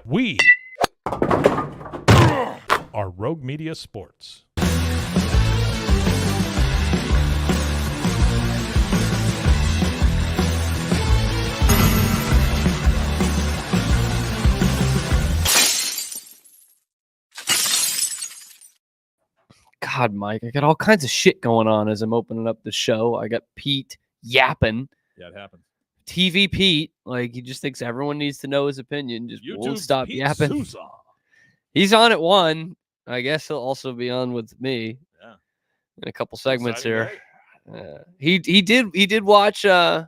We are Rogue Media Sports. God, Mike, I got all kinds of shit going on as I'm opening up the show. I got Pete yapping. Yeah, it happens. TV Pete, like he just thinks everyone needs to know his opinion. Just won't stop Pete yapping. Sousa. He's on at 1. I guess he'll also be on with me. Yeah. In a couple segments Exciting here. He did watch the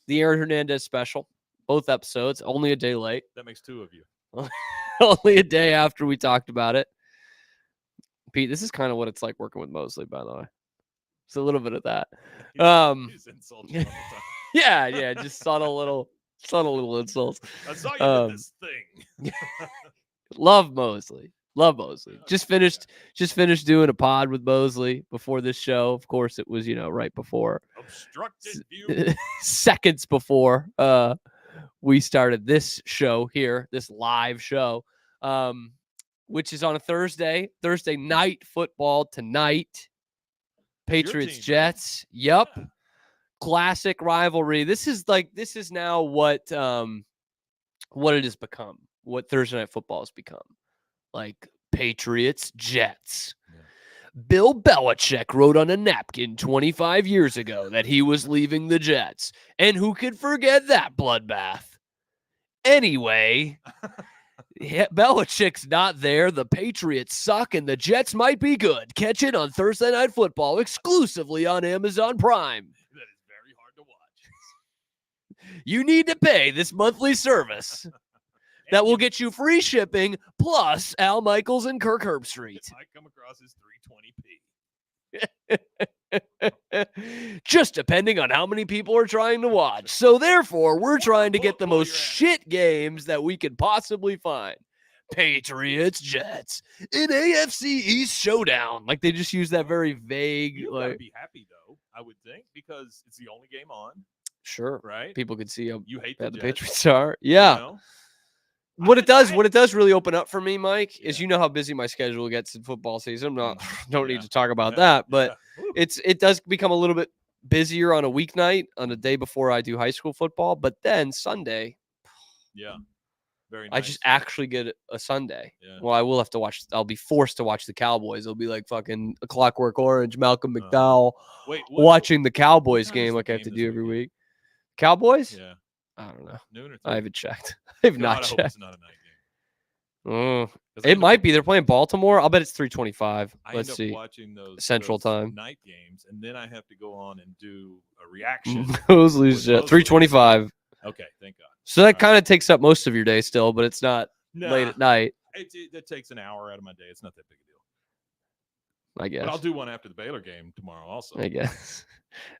Aaron Hernandez special, both episodes, only a day late. That makes 2 of you. Only a day after we talked about it. Pete, this is kind of what it's like working with Mosley, by the way. It's a little bit of that. He's insulting all the time. Yeah, just subtle little insults. I saw you with this thing. Love Mosley. Just finished doing a pod with Mosley before this show. Of course, it was, right before. Obstructed view. Seconds before we started this show here, this live show, which is on a Thursday night football tonight. Patriots, team, Jets. Yep. Yeah. Classic rivalry. This is now what it has become. What Thursday night football has become. Like Patriots, Jets. Yeah. Bill Belichick wrote on a napkin 25 years ago that he was leaving the Jets. And who could forget that bloodbath? Anyway, Belichick's not there. The Patriots suck, and the Jets might be good. Catch it on Thursday Night Football exclusively on Amazon Prime. That is very hard to watch. You need to pay this monthly service that will get you free shipping plus Al Michaels and Kirk Herbstreit. It might come across as 320p. Just depending on how many people are trying to watch. So therefore, we're trying to get the most shit games that we could possibly find. Patriots, Jets, an AFC East showdown. Like they just use that very vague. You gotta be happy though, I would think, because it's the only game on. Sure, right? People could see how you hate bad the the Patriots are. Yeah. You know? What it does really open up for me, Mike, is how busy my schedule gets in football season. Don't need to talk about that, but it does become a little bit busier on a weeknight, on a day before I do high school football. But then Sunday, very nice. I just actually get a Sunday. Yeah. Well, I will have to watch. I'll be forced to watch the Cowboys. It'll be like fucking A Clockwork Orange, Malcolm McDowell, watching the Cowboys game like I have to do every week. Cowboys? Yeah. I don't know. Noon or 3? I haven't checked. I've not checked. I hope it's not a night game. It might be. They're playing Baltimore. I'll bet it's 3:25. Let's see. Watching those Central Time night games, and then I have to go on and do a reaction. Mosley's 3:25. Okay, thank God. So that kind of takes up most of your day still, but it's not late at night. That takes an hour out of my day. It's not that big a deal. I guess. But I'll do one after the Baylor game tomorrow also. I guess.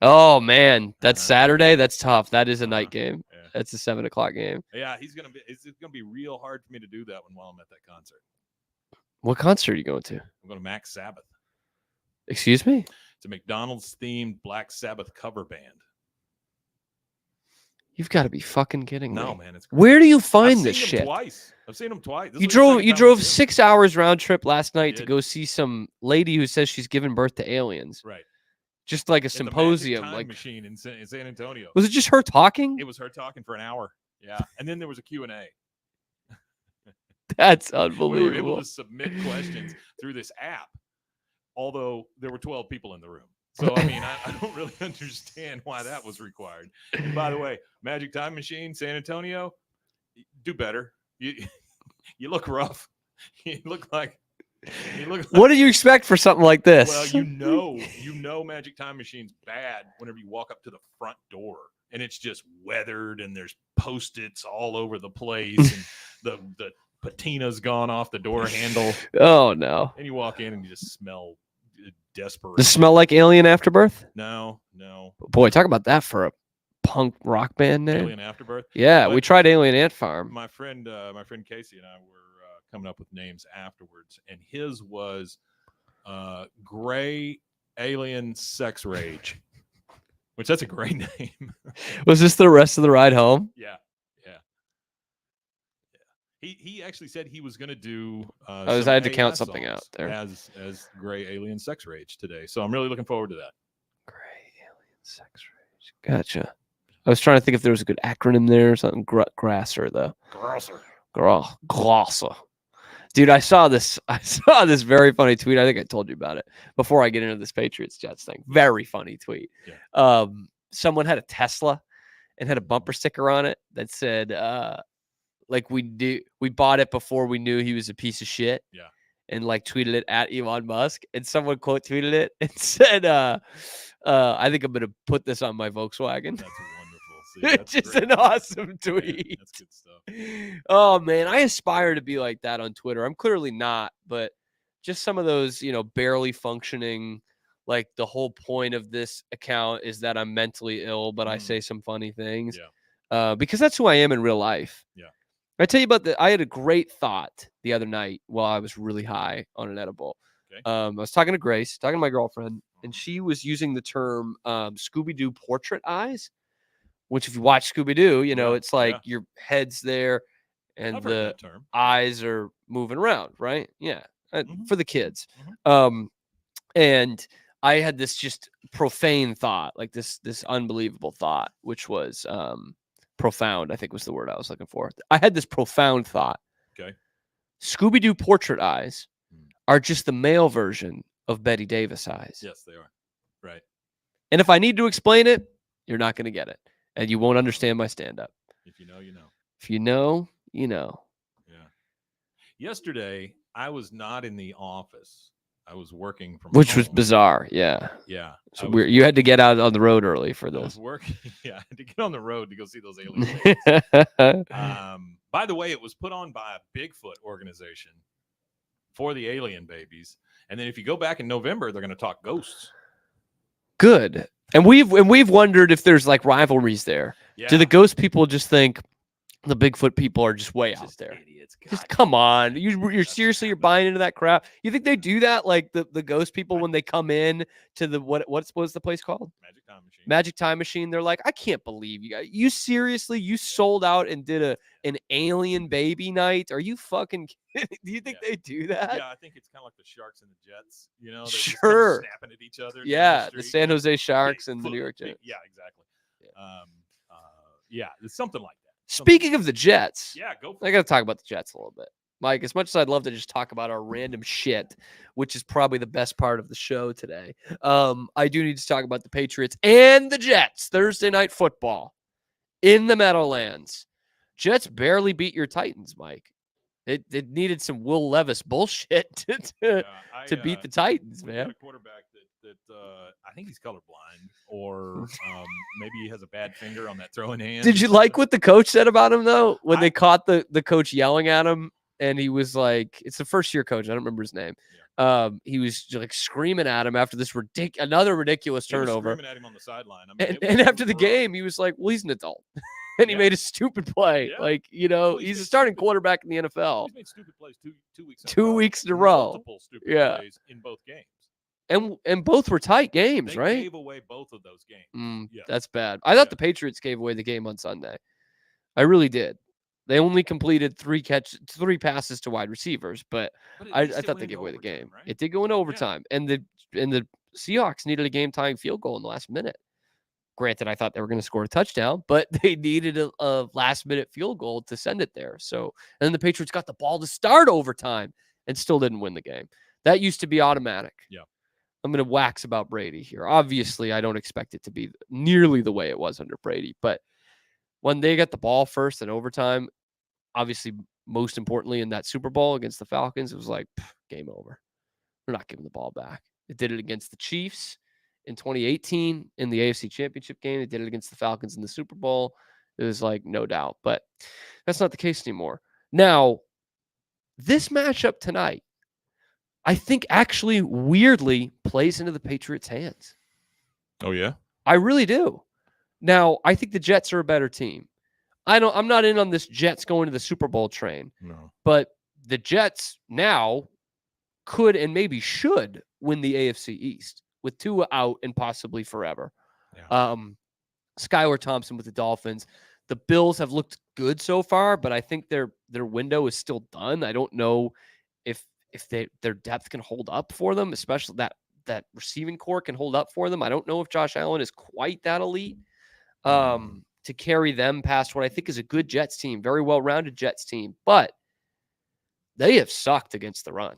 Oh, man. That's Saturday? That's tough. That is a night game. Yeah. That's a 7:00 game. Yeah, it's going to be real hard for me to do that one while I'm at that concert. What concert are you going to? I'm going to Mac Sabbath. Excuse me? It's a McDonald's-themed Black Sabbath cover band. You've got to be fucking kidding me. No, man. It's crazy. Where do you find this shit? I've seen them twice. You drove 6 hours round trip last night to go see some lady who says she's giving birth to aliens. Right. Just like a symposium. Time machine in San Antonio. Was it just her talking? It was her talking for an hour. Yeah. And then there was a Q&A. That's unbelievable. We were able to submit questions through this app, although there were 12 people in the room. So, I mean, I don't really understand why that was required. And by the way, Magic Time Machine, San Antonio, do better. You look rough. You look like. What do you expect for something like this? Well, you know, Magic Time Machine's bad whenever you walk up to the front door and it's just weathered and there's Post-its all over the place and the patina's gone off the door handle. Oh no! And you walk in and you just smell desperate. Does it smell like Alien Afterbirth? No. Boy, talk about that for a punk rock band name. Alien Afterbirth. Yeah, we tried Alien Ant Farm. My friend Casey and I were coming up with names afterwards, and his was Gray Alien Sex Rage, which that's a great name. Was this the rest of the ride home? Yeah. He actually said he was going to do. I had to count something out there. As Gray Alien Sex Rage today, so I'm really looking forward to that. Gray Alien Sex Rage. Gotcha. I was trying to think if there was a good acronym there or something. Grasser though. Grasser. Dude, I saw this very funny tweet. I think I told you about it before I get into this Patriots Jets thing. Very funny tweet. Yeah. Someone had a Tesla and had a bumper sticker on it that said, like we bought it before we knew he was a piece of shit. Yeah. And like tweeted it at Elon Musk, and someone quote tweeted it and said, I think I'm gonna put this on my Volkswagen. That's wonderful. See, that's just great. An awesome tweet. Man, that's good stuff. Oh man, I aspire to be like that on Twitter. I'm clearly not, but just some of those, barely functioning. Like the whole point of this account is that I'm mentally ill, but I say some funny things. Yeah. Because that's who I am in real life. Yeah. I tell you about I had a great thought the other night while I was really high on an edible. Okay. I was talking to Grace, talking to my girlfriend, and she was using the term Scooby-Doo portrait eyes, which if you watch Scooby-Doo, it's like your head's there and I've heard that the term. eyes are moving around, right? Yeah. For the kids. And I had this just profane thought, like this unbelievable thought, which was profound, I think was the word I was looking for. I had this profound thought. Okay. Scooby-Doo portrait eyes are just the male version of Betty Davis eyes. Yes, they are. Right. And if I need to explain it, you're not going to get it. And you won't understand my stand-up. If you know, you know. If you know, you know. Yeah. Yesterday, I was not in the office. I was working from Which home. was bizarre. Yeah. Yeah. So you had to get out on the road early for this. I was working. Yeah, I had to get on the road to go see those aliens. By the way, it was put on by a Bigfoot organization for the alien babies. And then if you go back in November, they're going to talk ghosts. Good. And we've wondered if there's like rivalries there. Yeah. Do the ghost people just think the Bigfoot people are just way out there? Idiots. Just come on. You're seriously buying into that crap? You think they do that like the ghost people when they come in to the what's the place called? Magic Time Machine. Magic Time Machine. They're like, I can't believe you guys. You seriously sold out and did an alien baby night? Are you fucking kidding? Do you think they do that? Yeah, I think it's kind of like the Sharks and the Jets. They're just sure. kind of snapping at each other. Yeah, the San Jose Sharks and the New York Jets. Yeah, exactly. Yeah, it's something like that. Speaking of the Jets, go. I got to talk about the Jets a little bit. Mike, as much as I'd love to just talk about our random shit, which is probably the best part of the show today, I do need to talk about the Patriots and the Jets. Thursday night football in the Meadowlands. Jets barely beat your Titans, Mike. It needed some Will Levis bullshit to beat the Titans, man. Got a quarterback that I think he's colorblind, or maybe he has a bad finger on that throwing hand. Did you like what the coach said about him though? When they caught the coach yelling at him, and he was like, "It's the first year coach. I don't remember his name." Yeah. He was like screaming at him after this another ridiculous turnover. Screaming at him on the sideline. I mean, and after the game, he was like, "Well, he's an adult." And he made a stupid play. Yeah. Like, he's a starting quarterback in the NFL. He's made stupid plays two weeks in a row. 2 weeks in a row. Multiple stupid plays in both games. And both were tight games, right? They gave away both of those games. That's bad. I thought the Patriots gave away the game on Sunday. I really did. They only completed three passes to wide receivers, but I thought they gave away the game. Right? It did go in overtime. Yeah. And the Seahawks needed a game-tying field goal in the last minute. Granted, I thought they were going to score a touchdown, but they needed a last-minute field goal to send it there. So, and then the Patriots got the ball to start overtime and still didn't win the game. That used to be automatic. Yeah. I'm going to wax about Brady here. Obviously, I don't expect it to be nearly the way it was under Brady, but when they got the ball first in overtime, obviously, most importantly in that Super Bowl against the Falcons, it was like, game over. We're not giving the ball back. It did it against the Chiefs in 2018 in the AFC Championship game. They did it against the Falcons in the Super Bowl. It was like, no doubt. But that's not the case anymore. Now, this matchup tonight, I think actually weirdly plays into the Patriots' hands. Oh, yeah? I really do. Now, I think the Jets are a better team. I'm not in on this Jets going to the Super Bowl train. No. But the Jets now could and maybe should win the AFC East with Tua out and possibly forever. Yeah. Skylar Thompson with the Dolphins. the Bills have looked good so far, but I think their window is still done. I don't know if their depth can hold up for them, especially that receiving core can hold up for them. I don't know if Josh Allen is quite that elite to carry them past what I think is a good Jets team, very well-rounded Jets team, but they have sucked against the run.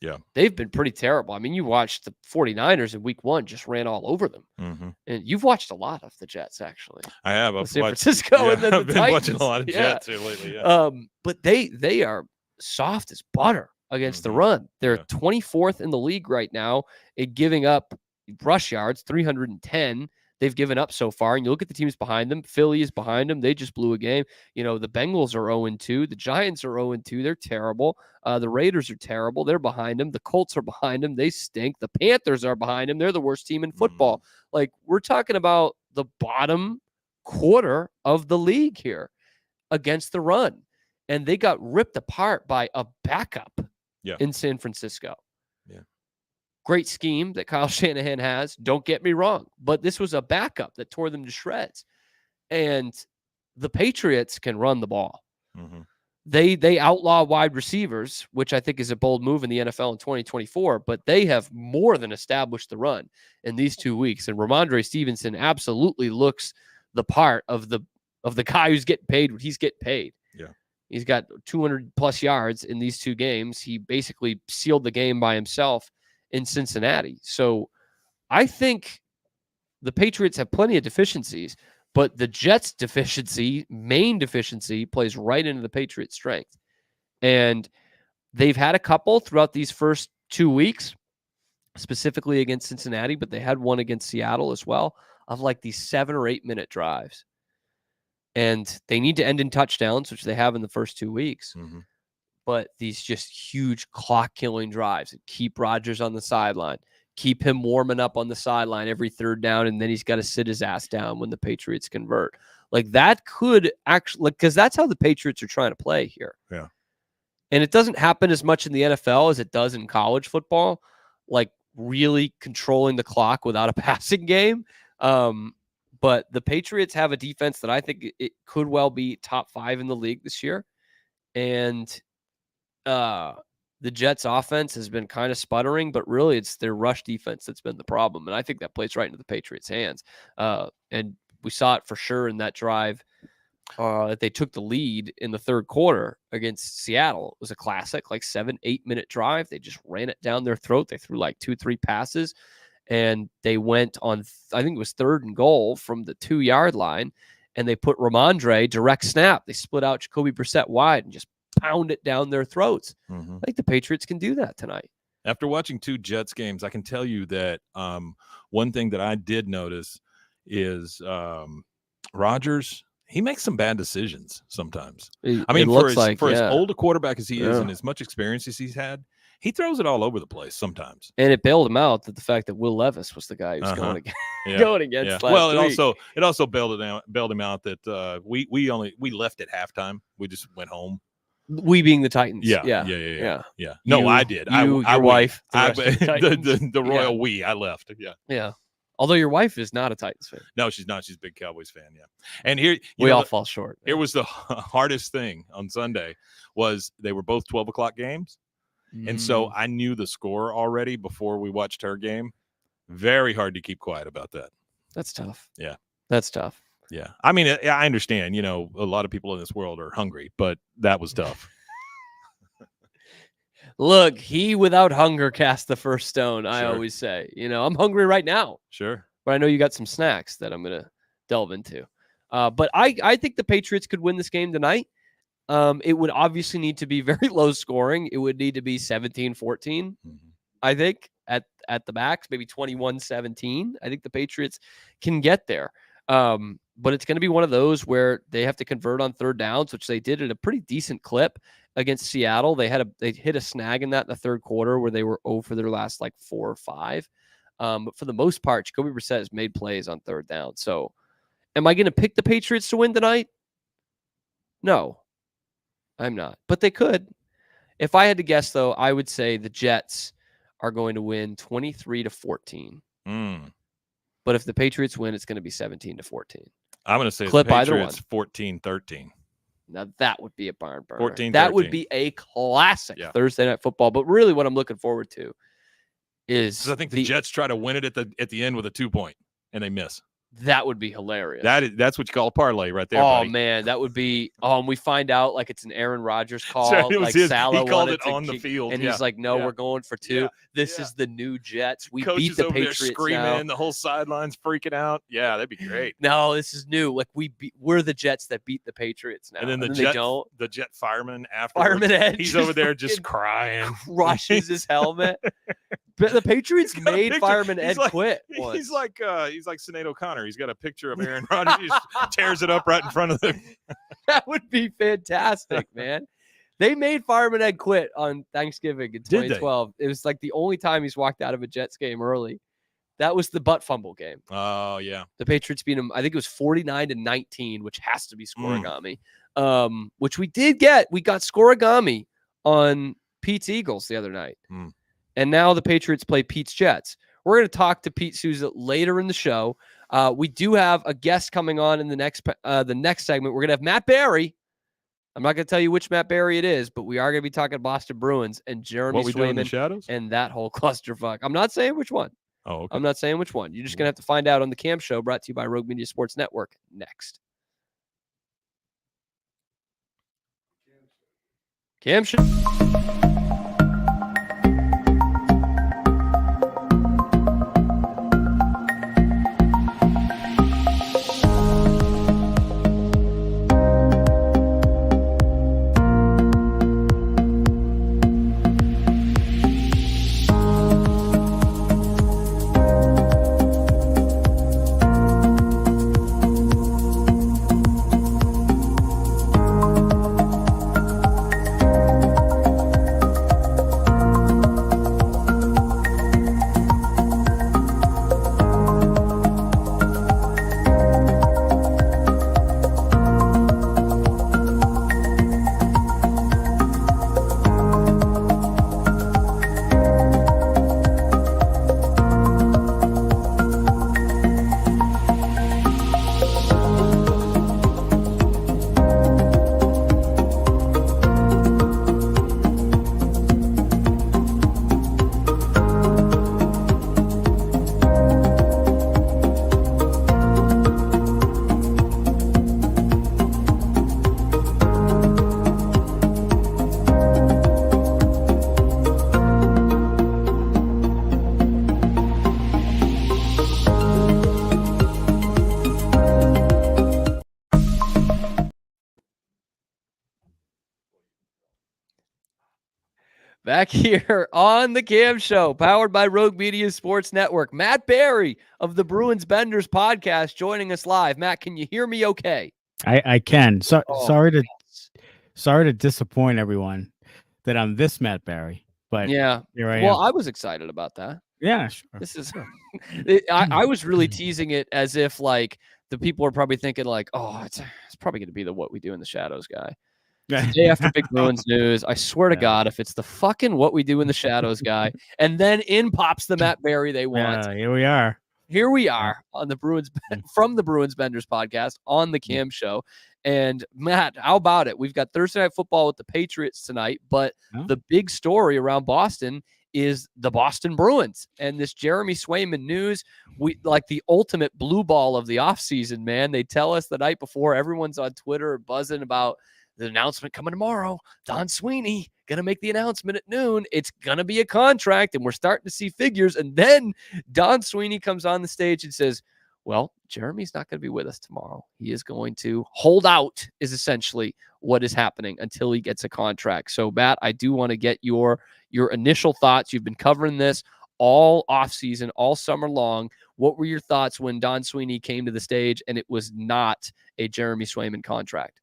Yeah. They've been pretty terrible. I mean, you watched the 49ers in week 1 just ran all over them. Mm-hmm. And you've watched a lot of the Jets, actually. I have. San Francisco and then the I've been Titans. watching a lot of Jets here lately. Yeah. But they are soft as butter against the run. They're 24th in the league right now at giving up rush yards, 310. They've given up so far. And you look at the teams behind them. Philly is behind them. They just blew a game. The Bengals are 0-2. The Giants are 0-2. They're terrible. The Raiders are terrible. They're behind them. The Colts are behind them. They stink. The Panthers are behind them. They're the worst team in football. Like, we're talking about the bottom quarter of the league here against the run. And they got ripped apart by a backup in San Francisco. Yeah. Great scheme that Kyle Shanahan has. Don't get me wrong. But this was a backup that tore them to shreds. And the Patriots can run the ball. Mm-hmm. They outlaw wide receivers, which I think is a bold move in the NFL in 2024, but they have more than established the run in these 2 weeks. And Ramondre Stevenson absolutely looks the part of the guy who's getting paid what he's getting paid. Yeah. He's got 200 plus yards in these 2 games. He basically sealed the game by himself in Cincinnati. So I think the Patriots have plenty of deficiencies, but the Jets' main deficiency, plays right into the Patriots' strength. And they've had a couple throughout these first 2 weeks, specifically against Cincinnati, but they had one against Seattle as well, of like these 7 or 8 minute drives. And they need to end in touchdowns, which they have in the first 2 weeks. Mm-hmm. But these just huge clock-killing drives that keep Rodgers on the sideline, keep him warming up on the sideline every third down, and then he's got to sit his ass down when the Patriots convert. Like, that could actually, because that's how the Patriots are trying to play here. Yeah. And it doesn't happen as much in the NFL as it does in college football, like really controlling the clock without a passing game. But the Patriots have a defense that I think it could well be top 5 in the league this year. And the Jets offense has been kind of sputtering, but really it's their rush defense that's been the problem. And I think that plays right into the Patriots' hands. And we saw it for sure in that drive that they took the lead in the third quarter against Seattle. It was a classic, like 7-8 minute drive. They just ran it down their throat. They threw like 2-3 passes, and they went on, I think it was 3rd and goal from the 2-yard line, and they put Ramondre direct snap. They split out Jacoby Brissett wide and just pound it down their throats. Mm-hmm. I think the Patriots can do that tonight. After watching 2 Jets games, I can tell you that one thing that I did notice is Rodgers, he makes some bad decisions sometimes. I mean, for as old a quarterback as he is and as much experience as he's had, he throws it all over the place sometimes. And it bailed him out that the fact that Will Levis was the guy who was going against last week. It also bailed him out that we left at halftime. We just went home. We being the Titans. Yeah. No, I did. Your wife. The royal we. I left. Yeah. Although your wife is not a Titans fan. No, she's not. She's a big Cowboys fan. Yeah. And here we all fall short. Here was the hardest thing on Sunday was they were both 12 o'clock games. And so I knew the score already before we watched her game. Very hard to keep quiet about that. That's tough. Yeah. That's tough. Yeah. I mean, I understand, a lot of people in this world are hungry, but that was tough. Look, he without hunger cast the first stone, I always say. I'm hungry right now. Sure. But I know you got some snacks that I'm going to delve into. But I think the Patriots could win this game tonight. It would obviously need to be very low scoring. It would need to be 17-14, I think, at the max, maybe 21-17. I think the Patriots can get there. But it's going to be one of those where they have to convert on third downs, which they did at a pretty decent clip against Seattle. They hit a snag in that in the third quarter where they were 0 for their last like 4 or 5. But for the most part, Jacoby Brissett has made plays on third down. So am I going to pick the Patriots to win tonight? No, I'm not. But they could. If I had to guess, though, I would say the Jets are going to win 23-14. But if the Patriots win, it's going to be 17-14. I'm going to say Clip the either Patriots one. 14-13. Now that would be a barn burner. 14-13. That would be a classic Thursday Night Football. But really, what I'm looking forward to is I think the Jets try to win it at the end with a 2-point, and they miss. That would be hilarious. That's what you call a parlay right there. Oh buddy. Man, that would be. And we find out like it's an Aaron Rodgers call. Right, it was like Salah he called it on the field, and he's like, "No, we're going for 2. Yeah. This is the new Jets. We Coach beat the over Patriots there screaming. now. The whole sideline's freaking out. Yeah, that'd be great. No, this is new. Like we're the Jets that beat the Patriots now. And then the Jet fireman after Fireman Ed, he's over there just crying, crushes his helmet. But the Patriots made Fireman Ed quit once. He's like Sinead O'Connor. He's got a picture of Aaron Rodgers. He just tears it up right in front of them. That would be fantastic, man. They made Fireman Ed quit on Thanksgiving in 2012. It was like the only time he's walked out of a Jets game early. That was the butt fumble game. Oh, yeah. The Patriots beat him. I think it was 49-19, which has to be scorigami. Which we did get. We got scorigami on Pete's Eagles the other night. And now the Patriots play Pete's Jets. We're going to talk to Pete Souza later in the show. We do have a guest coming on in the next segment. We're going to have Matt Barry. I'm not going to tell you which Matt Barry it is, but we are going to be talking Boston Bruins and Jeremy Swayman and that whole clusterfuck. I'm not saying which one. Oh, okay. I'm not saying which one. You're just going to have to find out on the Cam Show, brought to you by Rogue Media Sports Network. Next. Cam Show. Back here on the Cam Show, powered by Rogue Media Sports Network. Matt Barry of the Bruins Benders podcast joining us live. Matt, can you hear me okay? I can. Sorry to disappoint everyone that I'm this Matt Barry, but yeah, here I am. Well, I was excited about that. Yeah, sure. This is I was really teasing it as if like the people are probably thinking like, oh, it's probably going to be the What We Do in the Shadows guy. The day after Big Bruins news, I swear to God, if it's the fucking What We Do in the Shadows guy, and then in pops the Matt Barry they want. Here we are. Here we are on the Bruins from the Bruins Benders podcast on the Cam Show. And Matt, how about it? We've got Thursday Night Football with the Patriots tonight, but the big story around Boston is the Boston Bruins and this Jeremy Swayman news. We like the ultimate blue ball of the offseason, man. They tell us the night before, everyone's on Twitter buzzing about the announcement coming tomorrow. Don Sweeney going to make the announcement at noon. It's going to be a contract, and we're starting to see figures. And then Don Sweeney comes on the stage and says, well, Jeremy's not going to be with us tomorrow. He is going to hold out is essentially what is happening until he gets a contract. So, Matt, I do want to get your initial thoughts. You've been covering this all offseason, all summer long. What were your thoughts when Don Sweeney came to the stage and it was not a Jeremy Swayman contract?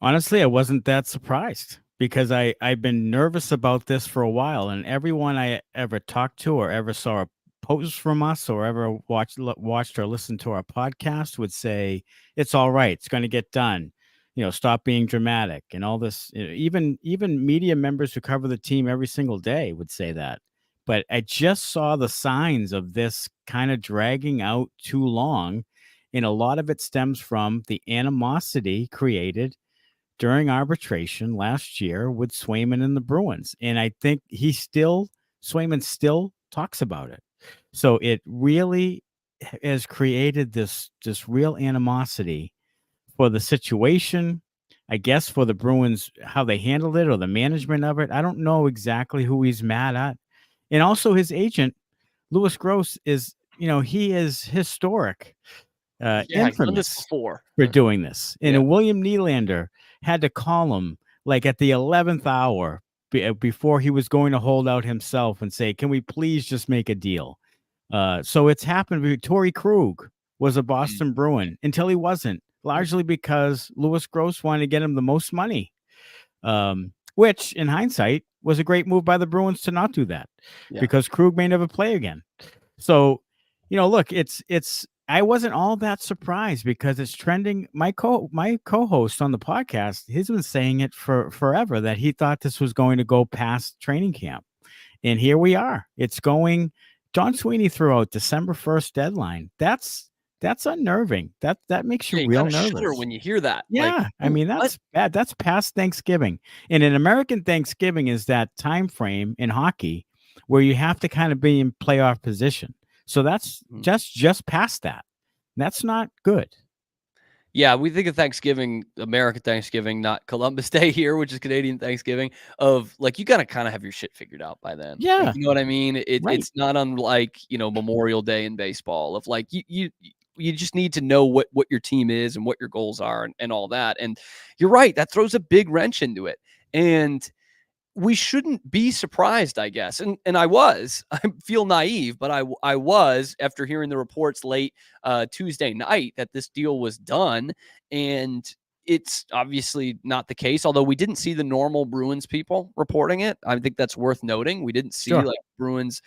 Honestly, I wasn't that surprised because I've been nervous about this for a while, and everyone I ever talked to or ever saw a post from us or ever watched or listened to our podcast would say, it's all right. It's going to get done. Stop being dramatic and all this. Even media members who cover the team every single day would say that. But I just saw the signs of this kind of dragging out too long. And a lot of it stems from the animosity created during arbitration last year with Swayman and the Bruins. And I think Swayman still talks about it. So it really has created this real animosity for the situation, I guess, for the Bruins, how they handled it or the management of it. I don't know exactly who he's mad at. And also his agent, Louis Gross, is, he is historic, Yeah, he's done this infamous before. for doing this. And Yeah. William Nylander had to call him like at the 11th hour before he was going to hold out himself and say, can we please just make a deal? So it's happened. Torrey Krug was a Boston Bruin until he wasn't, largely because Louis Gross wanted to get him the most money, which in hindsight was a great move by the Bruins to not do that, because Krug may never play again. So, look, I wasn't all that surprised because it's trending. My co-host on the podcast, he's been saying it for forever, that he thought this was going to go past training camp. And here we are. It's going. John Sweeney threw out December 1st deadline. That's unnerving. That makes you real nervous shudder when you hear that. Yeah, Like, I mean, that's bad. That's past Thanksgiving. And an American Thanksgiving is that time frame in hockey where you have to kind of be in playoff position. So that's just past that. That's not good. Yeah, we think of Thanksgiving, American Thanksgiving, not Columbus Day here, which is Canadian Thanksgiving, of like, you got to kind of have your shit figured out by then. Yeah. Like, you know what I mean? Right. It's not unlike, Memorial Day in baseball, of like, you just need to know what your team is and what your goals are and all that. And you're right, that throws a big wrench into it. And we shouldn't be surprised, I guess. And I feel naive, but I was, after hearing the reports late Tuesday night that this deal was done. And it's obviously not the case, although we didn't see the normal Bruins people reporting it. I think that's worth noting. We didn't see like Bruins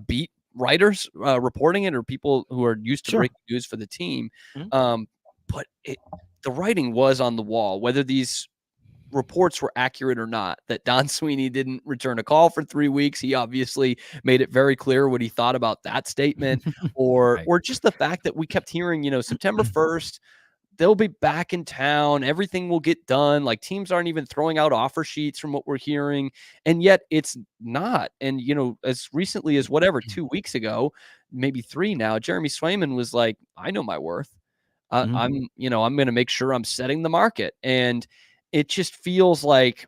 beat writers reporting it, or people who are used to breaking news for the team. But the writing was on the wall, whether these reports were accurate or not, that Don Sweeney didn't return a call for 3 weeks. He obviously made it very clear what he thought about that statement, or just the fact that we kept hearing, September 1st, they'll be back in town. Everything will get done. Like, teams aren't even throwing out offer sheets from what we're hearing. And yet it's not. And, as recently as 2 weeks ago, maybe 3 now, Jeremy Swayman was like, I know my worth. I'm going to make sure I'm setting the market. And it just feels like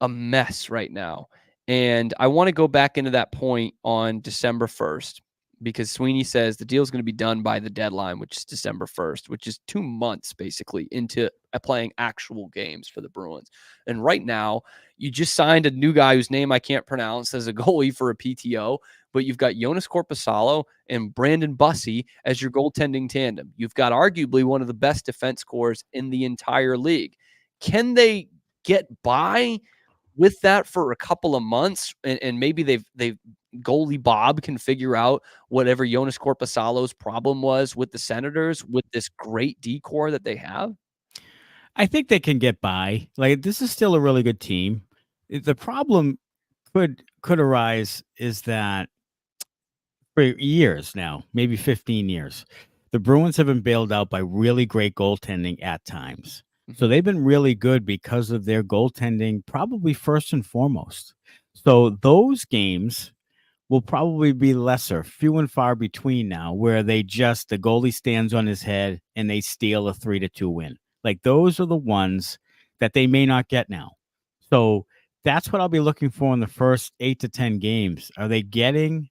a mess right now. And I want to go back into that point on December 1st, because Sweeney says the deal is going to be done by the deadline, which is December 1st, which is 2 months basically into playing actual games for the Bruins. And right now, you just signed a new guy whose name I can't pronounce as a goalie for a PTO, but you've got Jonas Korpisalo and Brandon Bussey as your goaltending tandem. You've got arguably one of the best defense scores in the entire league. Can they get by with that for a couple of months, and maybe they've goalie Bob can figure out whatever Jonas Korpisalo's problem was with the Senators with this great D-core that they have? I think they can get by. Like, this is still a really good team. The problem could arise is that for years now, maybe 15 years, the Bruins have been bailed out by really great goaltending at times. So they've been really good because of their goaltending, probably first and foremost. So those games will probably be lesser, few and far between now, where the goalie stands on his head and they steal a 3-2 win. Like, those are the ones that they may not get now. So that's what I'll be looking for in the first 8 to 10 games. Are they getting,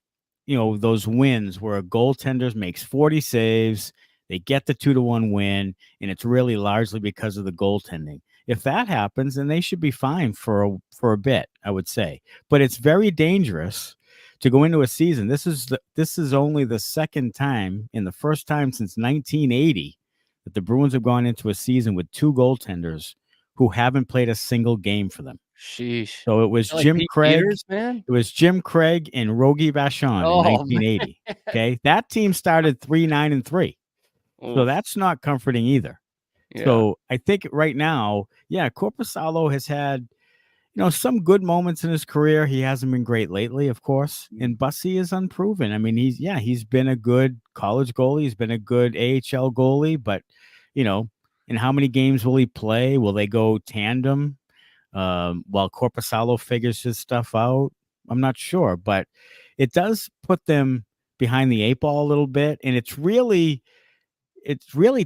those wins where a goaltender makes 40 saves, they get the 2-1 win, and it's really largely because of the goaltending? If that happens, then they should be fine for a bit, I would say. But it's very dangerous to go into a season. This is only the second time, and the first time since 1980, that the Bruins have gone into a season with 2 goaltenders who haven't played a single game for them. Sheesh. So it was Jim Craig. It was Jim Craig and Rogie Vachon in 1980. Man. Okay, that team started 3-9-3. So that's not comforting either. Yeah. So I think right now, Korpisalo has had, some good moments in his career. He hasn't been great lately, of course. And Bussy is unproven. I mean, he's been a good college goalie. He's been a good AHL goalie, but in how many games will he play? Will they go tandem while Corpusalo figures his stuff out? I'm not sure, but it does put them behind the eight ball a little bit. And it's really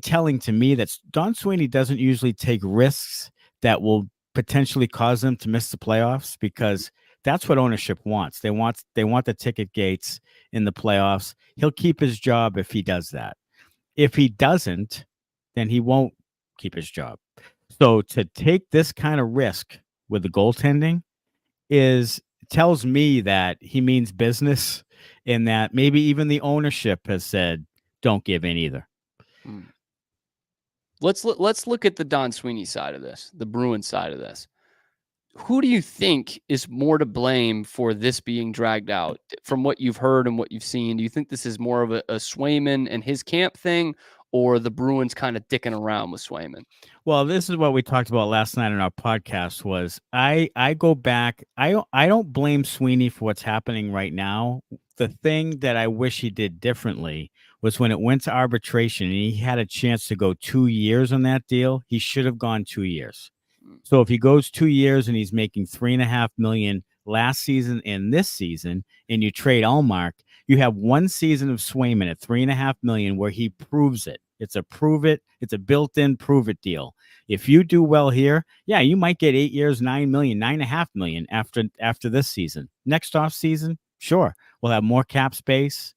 telling to me that Don Sweeney doesn't usually take risks that will potentially cause them to miss the playoffs, because that's what ownership wants. They want the ticket gates in the playoffs. He'll keep his job if he does that. If he doesn't, then he won't keep his job. So to take this kind of risk with the goaltending tells me that he means business, and that maybe even the ownership has said, don't give in either. Let's look at the Don Sweeney side of this, the Bruins side of this. Who do you think is more to blame for this being dragged out? From what you've heard and what you've seen, do you think this is more of a Swayman and his camp thing, or the Bruins kind of dicking around with Swayman? Well, this is what we talked about last night in our podcast. Was I go back. I don't blame Sweeney for what's happening right now. The thing that I wish he did differently was when it went to arbitration and he had a chance to go 2 years on that deal, he should have gone 2 years. So if he goes 2 years and he's making $3.5 million last season and this season, and you trade Allmark, you have 1 season of Swayman at $3.5 million where he proves it. It's a built-in prove it deal. If you do well here, yeah, you might get 8 years, $9 million, $9.5 million after this season. Next off season, sure, we'll have more cap space.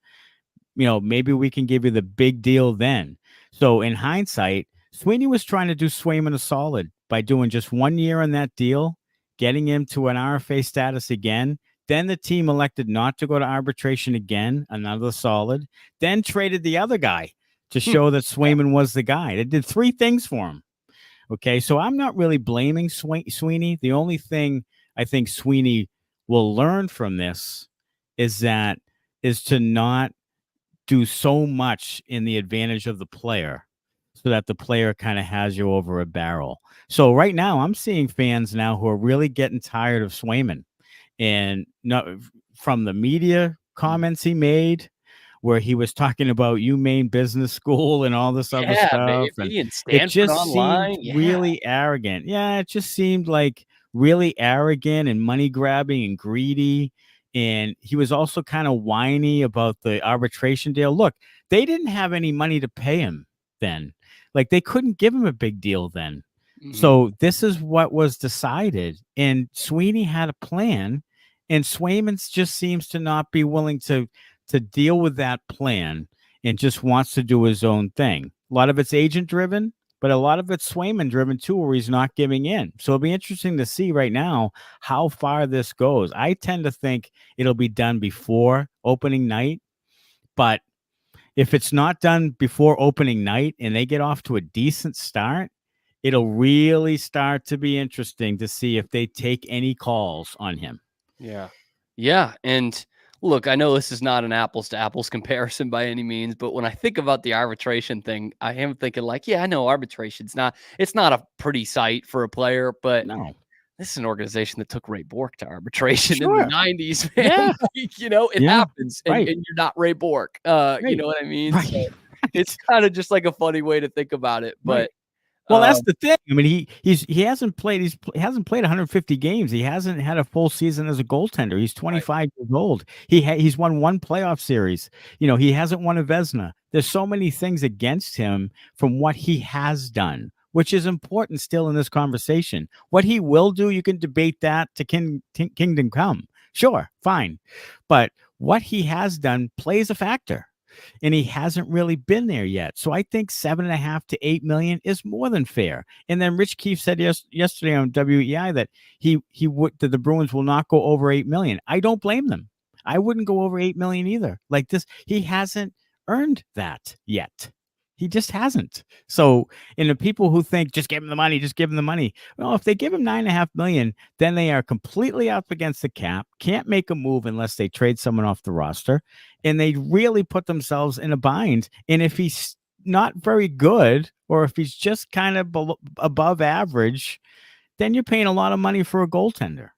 Maybe we can give you the big deal then. So in hindsight, Sweeney was trying to do Swayman a solid by doing just 1 year on that deal, getting him to an RFA status again. Then the team elected not to go to arbitration again, another solid. Then traded the other guy to show that Swayman was the guy. They did 3 things for him. Okay, so I'm not really blaming Sweeney. The only thing I think Sweeney will learn from this is to not do so much in the advantage of the player, so that the player kind of has you over a barrel. So right now, I'm seeing fans now who are really getting tired of Swayman, and not from the media comments he made, where he was talking about UMaine Business School and all this other stuff. Baby, and it just Online. seemed really arrogant. Yeah, it just seemed like really arrogant and money grabbing and greedy. And he was also kind of whiny about the arbitration deal. Look, they didn't have any money to pay him then. Like, they couldn't give him a big deal then. Mm-hmm. So this is what was decided. And Sweeney had a plan, and Swayman just seems to not be willing to deal with that plan and just wants to do his own thing. A lot of it's agent driven, but a lot of it's Swayman driven too, where he's not giving in. So it'll be interesting to see right now how far this goes. I tend to think it'll be done before opening night, but if it's not done before opening night and they get off to a decent start, it'll really start to be interesting to see if they take any calls on him. Yeah. Yeah. And look, I know this is not an apples to apples comparison by any means, but when I think about the arbitration thing, I am thinking like, yeah, I know arbitration's it's not a pretty sight for a player, but no, this is an organization that took Ray Bork to arbitration in the 90s, man. Yeah. It happens, and you're not Ray Bork. You know what I mean? Right. So it's kind of just like a funny way to think about it, but well, that's the thing. I mean, he hasn't played. He hasn't played 150 games. He hasn't had a full season as a goaltender. He's 25 years old. He's won 1 playoff series. He hasn't won a Vezina. There's so many things against him from what he has done, which is important still in this conversation. What he will do, you can debate that to kingdom come. Sure, fine, but what he has done plays a factor. And he hasn't really been there yet. So I think $7.5 to $8 million is more than fair. And then Rich Keefe said yesterday on WEI that that the Bruins will not go over $8 million. I don't blame them. I wouldn't go over $8 million either. Like this, he hasn't earned that yet. He just hasn't. So, and the people who think just give him the money, well, if they give him $9.5 million, then they are completely up against the cap, can't make a move unless they trade someone off the roster, and they really put themselves in a bind. And if he's not very good, or if he's just kind of above average, then you're paying a lot of money for a goaltender.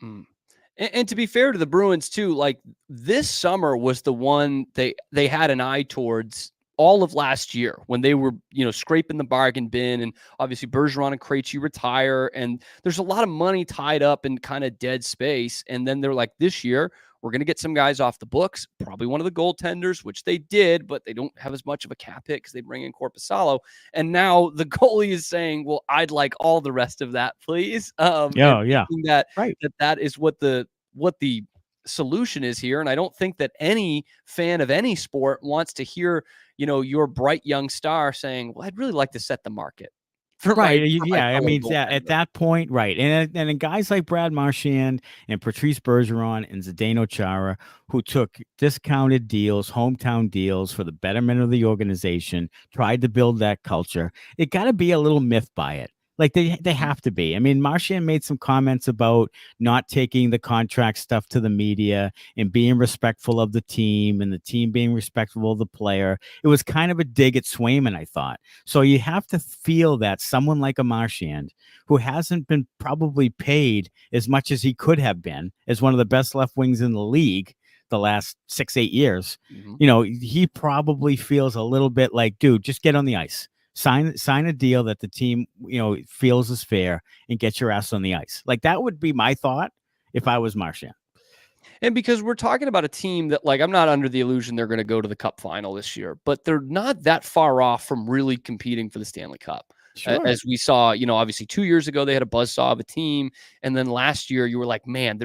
Mm. And to be fair to the Bruins too, like this summer was the one they had an eye towards all of last year when they were, scraping the bargain bin, and obviously Bergeron and Krejci retire, and there's a lot of money tied up in kind of dead space. And then they're like, this year we're going to get some guys off the books, probably one of the goaltenders, which they did, but they don't have as much of a cap hit because they bring in Korpisalo. And now the goalie is saying, well, I'd like all the rest of that, please. Yeah, right. That is what the solution is here. And I don't think that any fan of any sport wants to hear, your bright young star saying, well, I'd really like to set the market. Right. I mean, at that point, right. And guys like Brad Marchand and Patrice Bergeron and Zdeno Chara, who took discounted deals, hometown deals for the betterment of the organization, tried to build that culture. It got to be a little myth by it. Like they have to be. I mean, Marchand made some comments about not taking the contract stuff to the media and being respectful of the team and the team being respectful of the player. It was kind of a dig at Swayman, I thought. So you have to feel that someone like a Marchand, who hasn't been probably paid as much as he could have been as one of the best left wings in the league the last 6-8 years, he probably feels a little bit like, dude, just get on the ice. Sign a deal that the team, feels is fair, and get your ass on the ice. Like that would be my thought if I was Marchand. And because we're talking about a team that, like, I'm not under the illusion they're going to go to the Cup final this year, but they're not that far off from really competing for the Stanley Cup. Sure. As we saw, obviously 2 years ago, they had a buzzsaw of a team. And then last year you were like, man,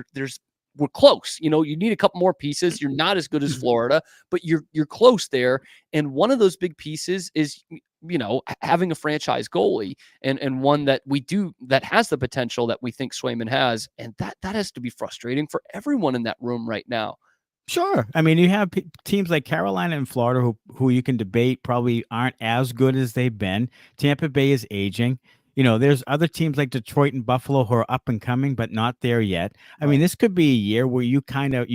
we're close. You need a couple more pieces. You're not as good as Florida, but you're close there. And one of those big pieces is, having a franchise goalie and one that that has the potential that we think Swayman has. And that has to be frustrating for everyone in that room right now. Sure. I mean, you have teams like Carolina and Florida who you can debate probably aren't as good as they've been. Tampa Bay is aging. There's other teams like Detroit and Buffalo who are up and coming, but not there yet. I mean, this could be a year where you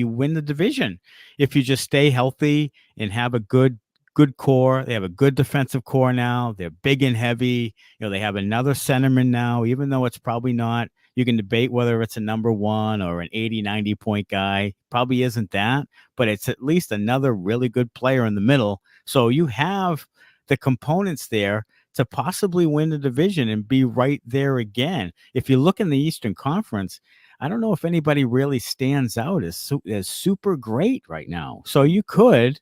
win the division if you just stay healthy and have a good core. They have a good defensive core now. They're big and heavy. They have another centerman now, even though it's probably not. You can debate whether it's a number one or an 80, 90 point guy. Probably isn't that, but it's at least another really good player in the middle. So you have the components there to possibly win the division and be right there again. If you look in the Eastern Conference, I don't know if anybody really stands out as super great right now. So you could,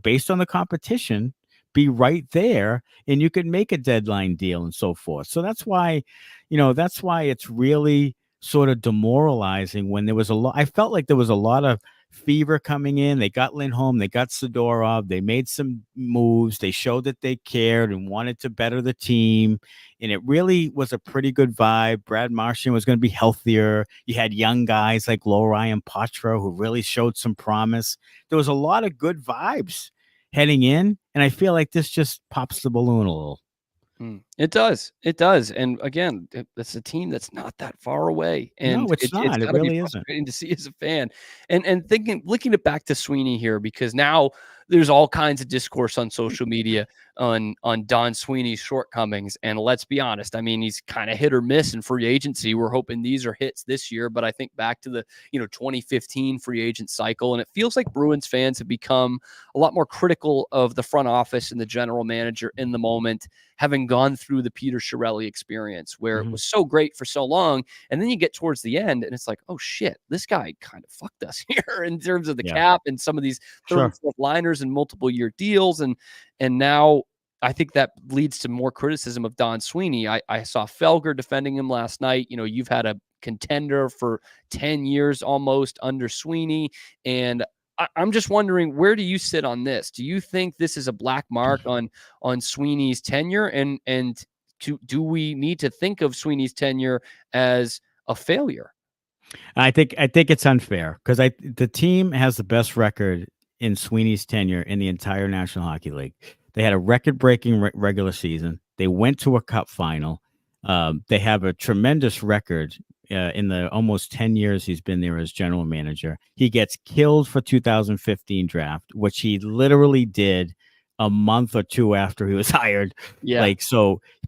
based on the competition, be right there, and you could make a deadline deal and so forth. So that's why it's really sort of demoralizing when there was I felt like there was a lot of fever coming in. They got Lindholm, they got Sidorov, they made some moves, they showed that they cared and wanted to better the team, and it really was a pretty good vibe. Brad Marchand was going to be healthier. You had young guys like Lowry and Poitras who really showed some promise. There was a lot of good vibes heading in, and I feel like this just pops the balloon a little. It does. And again, it's a team that's not that far away. And no, it's not. It really isn't. To see as a fan. And looking it back to Sweeney here, because now there's all kinds of discourse on social media on Don Sweeney's shortcomings. And let's be honest, I mean, he's kind of hit or miss in free agency. We're hoping these are hits this year, but I think back to the 2015 free agent cycle, and it feels like Bruins fans have become a lot more critical of the front office and the general manager in the moment, having gone through the Peter Chiarelli experience where it was so great for so long. And then you get towards the end and it's like, oh shit, this guy kind of fucked us here in terms of the cap and some of these third and fourth liners and multiple year deals. And now I think that leads to more criticism of Don Sweeney. I saw Felger defending him last night. You've had a contender for 10 years almost under Sweeney. And I'm just wondering, where do you sit on this? Do you think this is a black mark on Sweeney's tenure? And do we need to think of Sweeney's tenure as a failure? I think it's unfair because the team has the best record in Sweeney's tenure in the entire National Hockey League. They had a record-breaking regular season. They went to a cup final. They have a tremendous record in the almost 10 years he's been there as general manager. He gets killed for 2015 draft, which he literally did a month or two after he was hired. Yeah.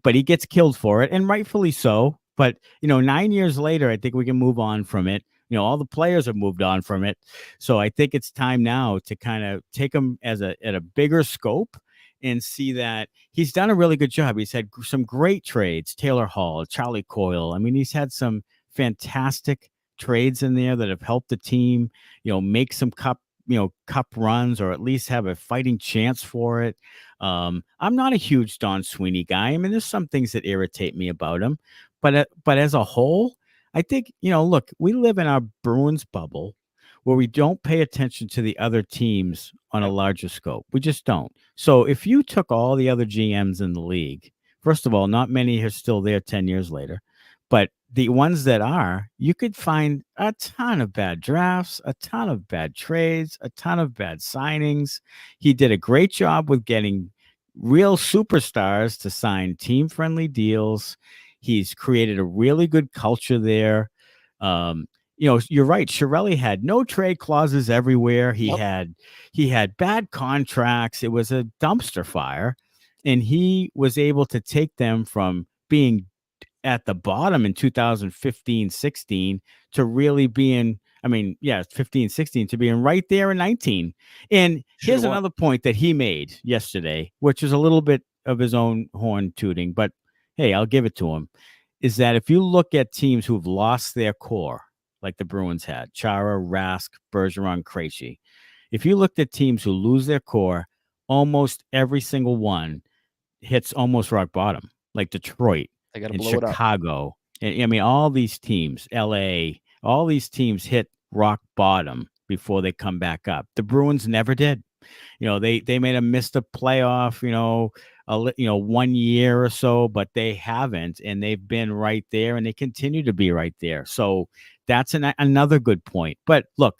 But he gets killed for it, and rightfully so. But 9 years later, I think we can move on from it. All the players have moved on from it. So I think it's time now to kind of take him at a bigger scope and see that he's done a really good job. He's had some great trades, Taylor Hall, Charlie Coyle. I mean, he's had some fantastic trades in there that have helped the team, make some cup runs, or at least have a fighting chance for it. I'm not a huge Don Sweeney guy. I mean, there's some things that irritate me about him, but as a whole, I think, look, we live in our Bruins bubble where we don't pay attention to the other teams on a larger scope. We just don't. So if you took all the other GMs in the league, first of all, not many are still there 10 years later, but the ones that are, you could find a ton of bad drafts, a ton of bad trades, a ton of bad signings. He did a great job with getting real superstars to sign team-friendly deals. He's created a really good culture there. You're right. Chiarelli had no trade clauses everywhere. He had bad contracts. It was a dumpster fire, and he was able to take them from being at the bottom in 2015-16 to really being, 15-16 to being right there in 19. And here's another point that he made yesterday, which is a little bit of his own horn tooting, but hey, I'll give it to him, is that if you look at teams who've lost their core, like the Bruins had, Chara, Rask, Bergeron, Krejci, if you looked at teams who lose their core, almost every single one hits almost rock bottom, like Detroit and Chicago. And all these teams, LA, all these teams hit rock bottom before they come back up. The Bruins never did. They may have missed a playoff, 1 year or so, but they haven't, and they've been right there, and they continue to be right there. So that's another good point. But look,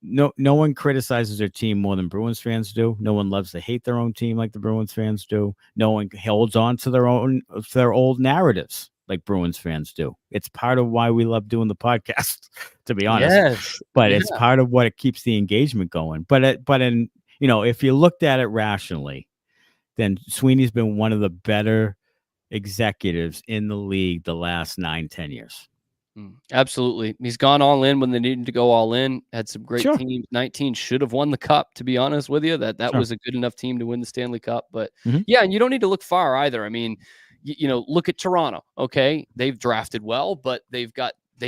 no one criticizes their team more than Bruins fans do. No one loves to hate their own team like the Bruins fans do. No one holds on to their old narratives like Bruins fans do. It's part of why we love doing the podcast, to be honest. Yes. But it's part of what it keeps the engagement going. But if you looked at it rationally, then Sweeney's been one of the better executives in the league the last 9-10 years. Absolutely. He's gone all in when they needed to go all in. Had some great teams. 19 should have won the cup, to be honest with you. That was a good enough team to win the Stanley Cup. But yeah, and you don't need to look far either. I mean, look at Toronto. Okay, they've drafted well, but they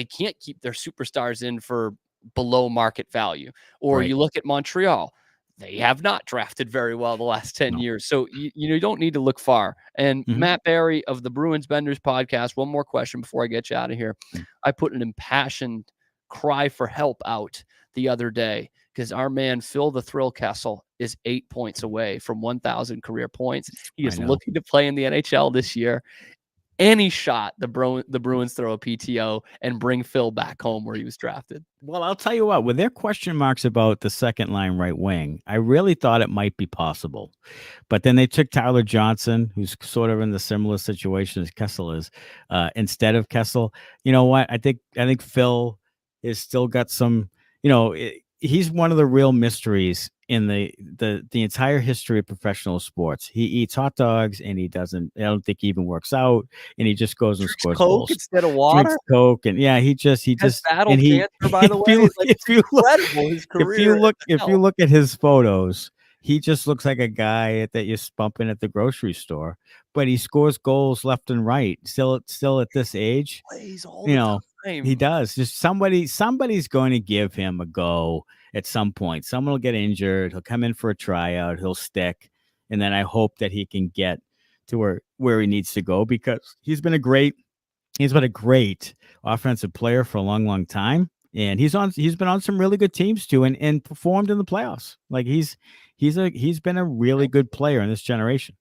can't keep their superstars in for below market value. Or you look at Montreal. They have not drafted very well the last 10 years. So, you don't need to look far. And Matt Barry of the Bruins Benders podcast, one more question before I get you out of here. I put an impassioned cry for help out the other day because our man, Phil the Thrill Kessel, is 8 points away from 1,000 career points. He is looking to play in the NHL this year. Any shot the Bruins throw a PTO and bring Phil back home where he was drafted. Well, I'll tell you what, with their question marks about the second line right wing, I really thought it might be possible. But then they took Tyler Johnson, who's sort of in the similar situation as Kessel is, instead of Kessel. You know what? I think Phil has still got some, he's one of the real mysteries in the entire history of professional sports. He eats hot dogs and I don't think he even works out, and he just goes and scores Coke goals instead of water. Drinks Coke, and he just battled cancer, by the way. If you look at his photos, he just looks like a guy that you're bumping at the grocery store, but he scores goals left and right. Still at this age, plays all the time. He does. Just somebody's going to give him a go at some point. Someone will get injured. He'll come in for a tryout. He'll stick, and then I hope that he can get to where he needs to go, because he's been a great offensive player for a long, long time, and he's been on some really good teams too, and performed in the playoffs. Like he's been a really good player in this generation.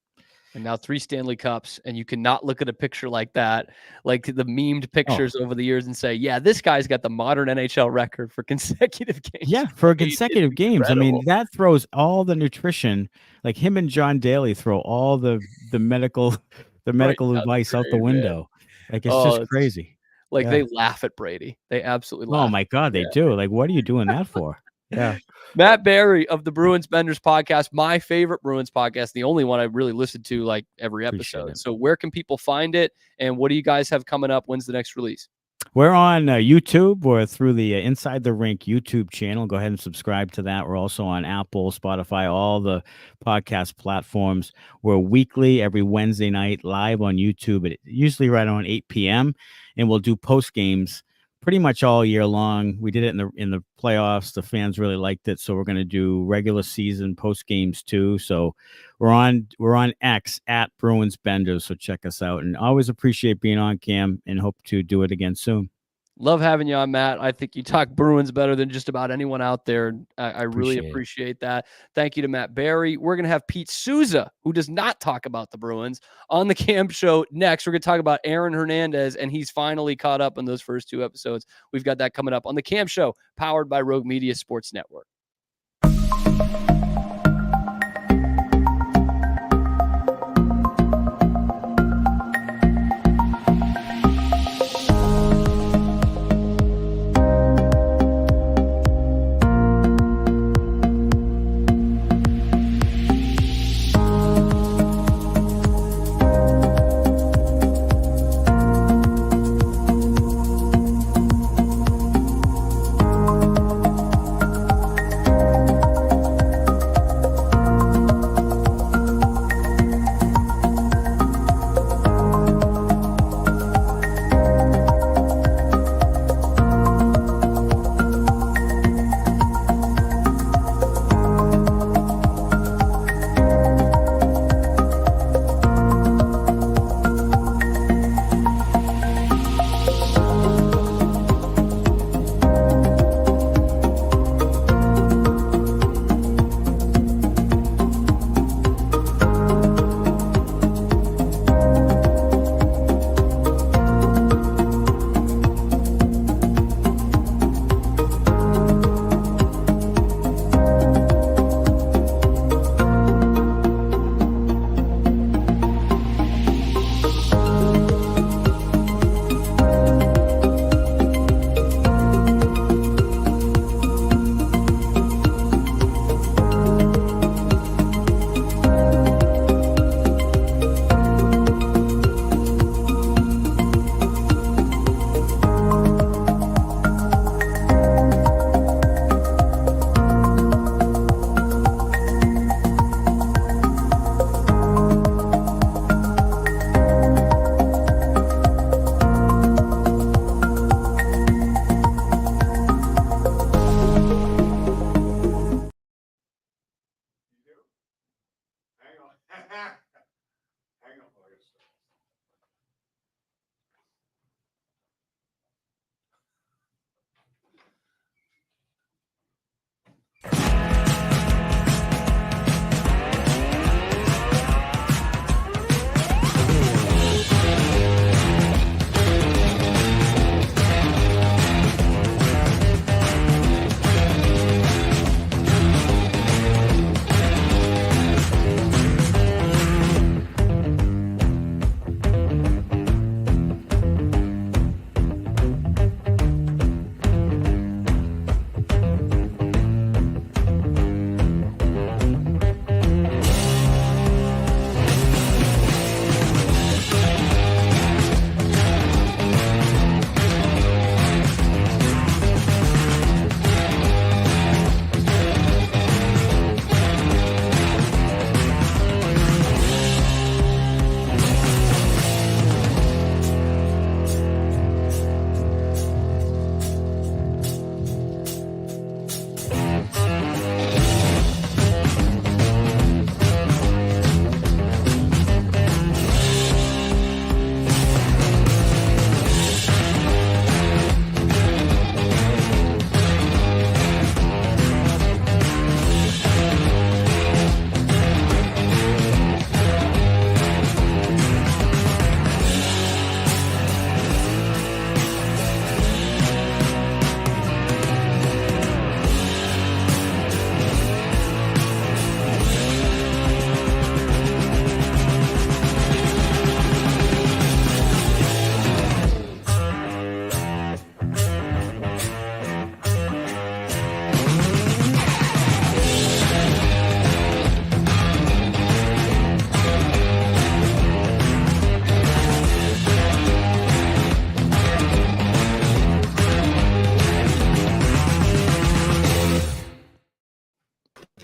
And now 3 Stanley Cups, and you cannot look at a picture like that, like the memed pictures over the years, and say, yeah, this guy's got the modern NHL record for consecutive games. Yeah, for consecutive games. I mean, that throws all the nutrition, like him and John Daly throw all the medical advice out the window. Man. Like, it's just crazy. Like, they laugh at Brady. They absolutely laugh. Oh, my God, they do. Like, what are you doing that for? Yeah. Matt Barry of the Bruins Benders podcast, my favorite Bruins podcast, the only one I really listened to like every Appreciate episode. it. So where can people find it? And what do you guys have coming up? When's the next release? We're on YouTube or through the Inside the Rink YouTube channel. Go ahead and subscribe to that. We're also on Apple, Spotify, all the podcast platforms. We're weekly, every Wednesday night, live on YouTube, usually right around 8 p.m. And we'll do post games pretty much all year long. We did it in the playoffs. The fans really liked it, so we're going to do regular season post games too. So we're on X at Bruins Benders, so check us out. And always appreciate being on, Cam, and hope to do it again soon. Love having you on, Matt. I think you talk Bruins better than just about anyone out there. I really appreciate that. Thank you to Matt Barry. We're going to have Pete Souza, who does not talk about the Bruins, on the Cam Show next. We're going to talk about Aaron Hernandez, and he's finally caught up in those first 2 episodes. We've got that coming up on the Cam Show, powered by Rogue Media Sports Network.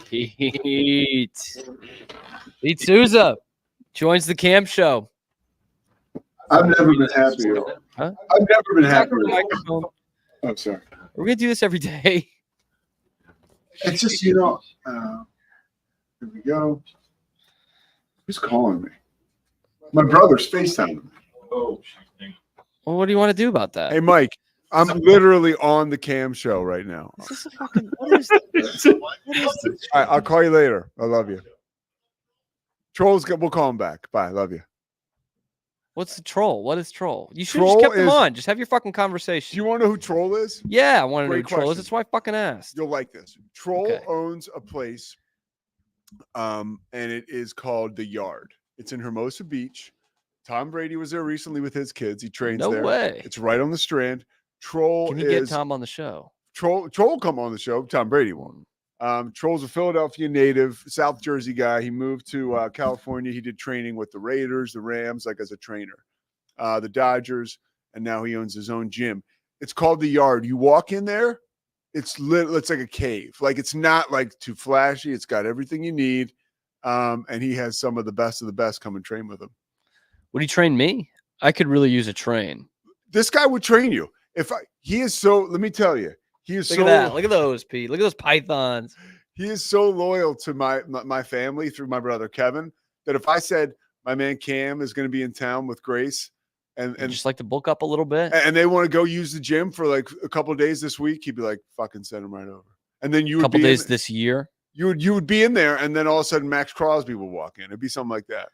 Pete Souza joins the Cam Show. I've never been happier. Huh? I've never been Talk to the happier. microphone. Oh, sorry. We're gonna do this every day. It's just, here we go. Who's calling me? My brother's FaceTiming me. Oh, Well, what do you want to do about that? Hey, Mike, I'm literally on the Cam Show right now. Is this a fucking, what is this? What is this? All right, I'll call you later. I love you. Trolls, we'll call him back. Bye. Love you. What's the troll? What is troll? You should have Troll just kept them is- on. Just have your fucking Do conversation. you want to know who Troll is? Yeah, I want to know who Great troll is. question. That's why I fucking asked. You'll like this. Troll Okay. owns a place, and it is called The Yard. It's in Hermosa Beach. Tom Brady was there recently with his kids. He trains No there. way. It's right on the Strand. Troll Can you is get Tom on the show? Troll will come on the show. Tom Brady won't. Troll's a Philadelphia native, South Jersey guy. He moved to California. He did training with the Raiders, the Rams, like as a trainer, the Dodgers, and now he owns his own gym. It's called The Yard. You walk in there, it's like a cave. Like it's not like too flashy. It's got everything you need, and he has some of the best come and train with him. Would he train me? I could really use a train. This guy would train you. He is so. Let me tell you, he is Look so. at that. Look at those, Pete. Look at those pythons. He is so loyal to my family through my brother Kevin that if I said my man Cam is going to be in town with Grace And and just like to bulk up a little bit. and they want to go use the gym for like a couple of days this week, he'd be like, "Fucking send him right over." And then you A would couple be days in, this year. you would be in there, and then all of a sudden Max Crosby would walk in. It'd be something like that.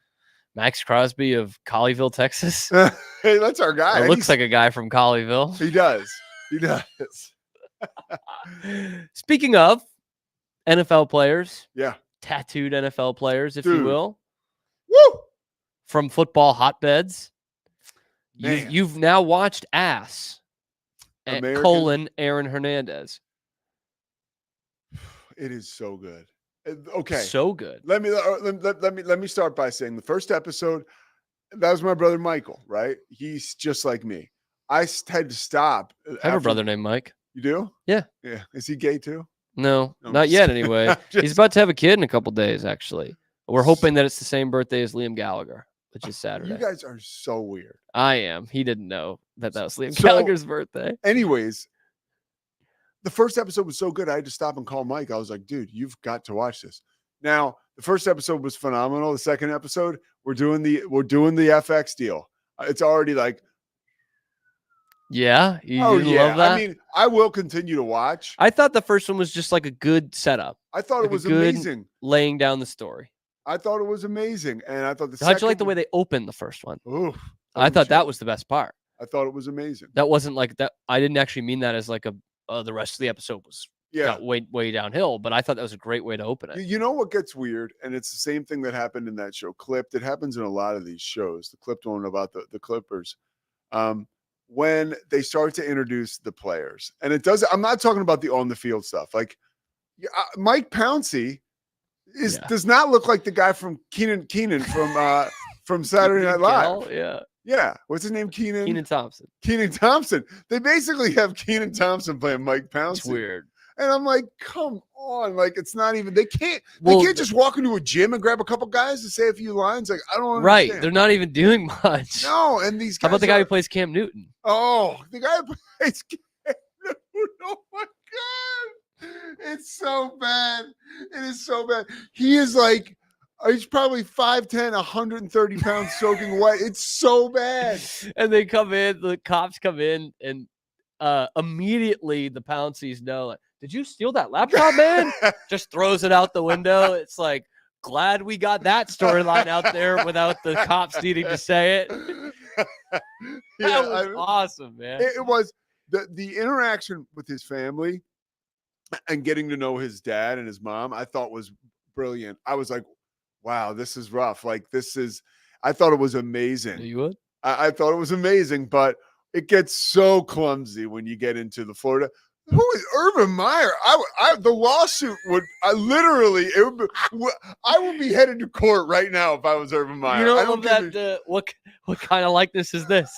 Max Crosby of Colleyville, Texas. Hey, that's our guy. It looks like a guy from Colleyville. he does. He does. Speaking of NFL players, Yeah. tattooed NFL players, if Dude. you will, Woo! from football hotbeds. Man. You've now watched Ass, American- Aaron Hernandez. It is so good. Okay. So good. Let me start by saying the first episode, that was my brother Michael, right? He's just like me. I had to stop. I have a after- brother named Mike. You do? Yeah. Yeah. Is he gay too? No, No, not just- yet anyway. He's just- about to have a kid in a couple days, actually. We're hoping that it's the same birthday as Liam Gallagher, which is Saturday. You guys are so weird. I am. He didn't know that was Liam So- Gallagher's birthday. Anyways, the first episode was so good. I had to stop and call Mike. I was like, dude, you've got to watch this. Now, the first episode was phenomenal. The second episode, we're doing the FX deal. It's already like, Yeah, you oh didn't yeah. love that? I mean, I will continue to watch. I thought the first one was just like a good setup, I thought like it a was good- amazing. laying down the story. I thought it was amazing, and I thought the How'd you like the second way they opened the first one? one- Oof, I thought that chilling. was the best part. I thought it was amazing. That wasn't like that. I didn't actually mean that as like a the rest of the episode was Yeah. got way downhill, but I thought that was a great way to open it. You know what gets weird, and it's the same thing that happened in that show Clipped. It happens in a lot of these shows. The Clipped one about the Clippers, when they start to introduce the players, and it does. I'm not talking about the on the field stuff. Like Mike Pouncey does not look like the guy from Keenan from Saturday Night Live. Yeah, Yeah, what's his name? Keenan Thompson. Keenan Thompson. They basically have Keenan Thompson playing Mike Pouncey. It's weird. And I'm like, come on. Like, it's not even, they can't Well, just walk into a gym and grab a couple guys and say a few lines. Like, I don't Right, understand. they're not even doing much. No, and these guys. How about the guy are- who plays Cam Newton? Oh, the guy who plays Cam Newton. Oh my God. It's so bad. It is so bad. He is like, he's probably 5'10, 130 pounds soaking wet. It's so bad. And they come in, the cops come in, and immediately the Pounceys know, like, did you steal that laptop, man? Just throws it out the window. It's like, glad we got that storyline out there without the cops needing to say it. That was awesome, man. It was the interaction with his family and getting to know his dad and his mom, I thought was brilliant. I was like, wow, this is rough. Like, I thought it was amazing. You would? I thought it was amazing, but it gets so clumsy when you get into the Florida. Who is Urban Meyer? The lawsuit I would be headed to court right now if I was Urban Meyer. You I don't don't love that? What kind of likeness is this?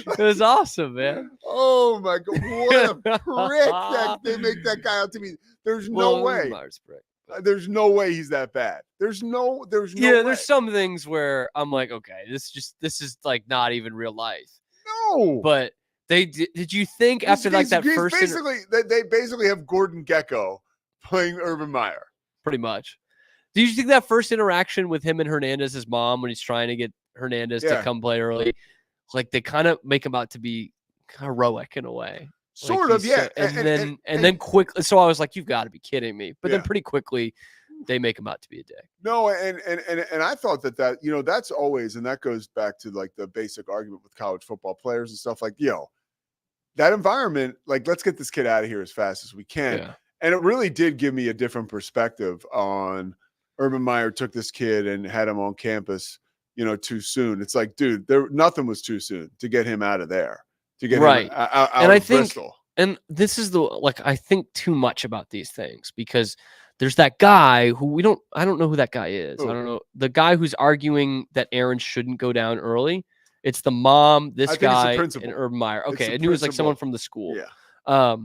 It was awesome, man. Oh my God! What a prick that they make that guy out to be. There's no way. Urban Meyer's a prick, but- There's no way he's that bad. There's no yeah, way. there's some things where I'm like, okay, this is like not even real life. No. But did you think after like that first they basically have Gordon Gekko playing Urban Meyer. pretty much. Do you think that first interaction with him and Hernandez's mom when he's trying to get Hernandez to come play early, like they kind of make him out to be heroic in a way? Sort like of, yeah. And then quickly, so I was like, you've got to be kidding me. But then Yeah. pretty quickly, they make him out to be a dick. No, and I thought that that's always, and that goes back to like the basic argument with college football players and stuff like, that environment, like, let's get this kid out of here as fast as we can. Yeah. And it really did give me a different perspective on Urban Meyer took this kid and had him on campus, too soon. It's like, dude, nothing was too soon to get him out of there, to get him out and of Bristol. And this is I think too much about these things because there's that guy who I don't know who that guy is. Ooh. I don't know. The guy who's arguing that Aaron shouldn't go down early. It's the mom, this guy, and Urban Meyer. Okay. I knew it was like someone from the school. Yeah.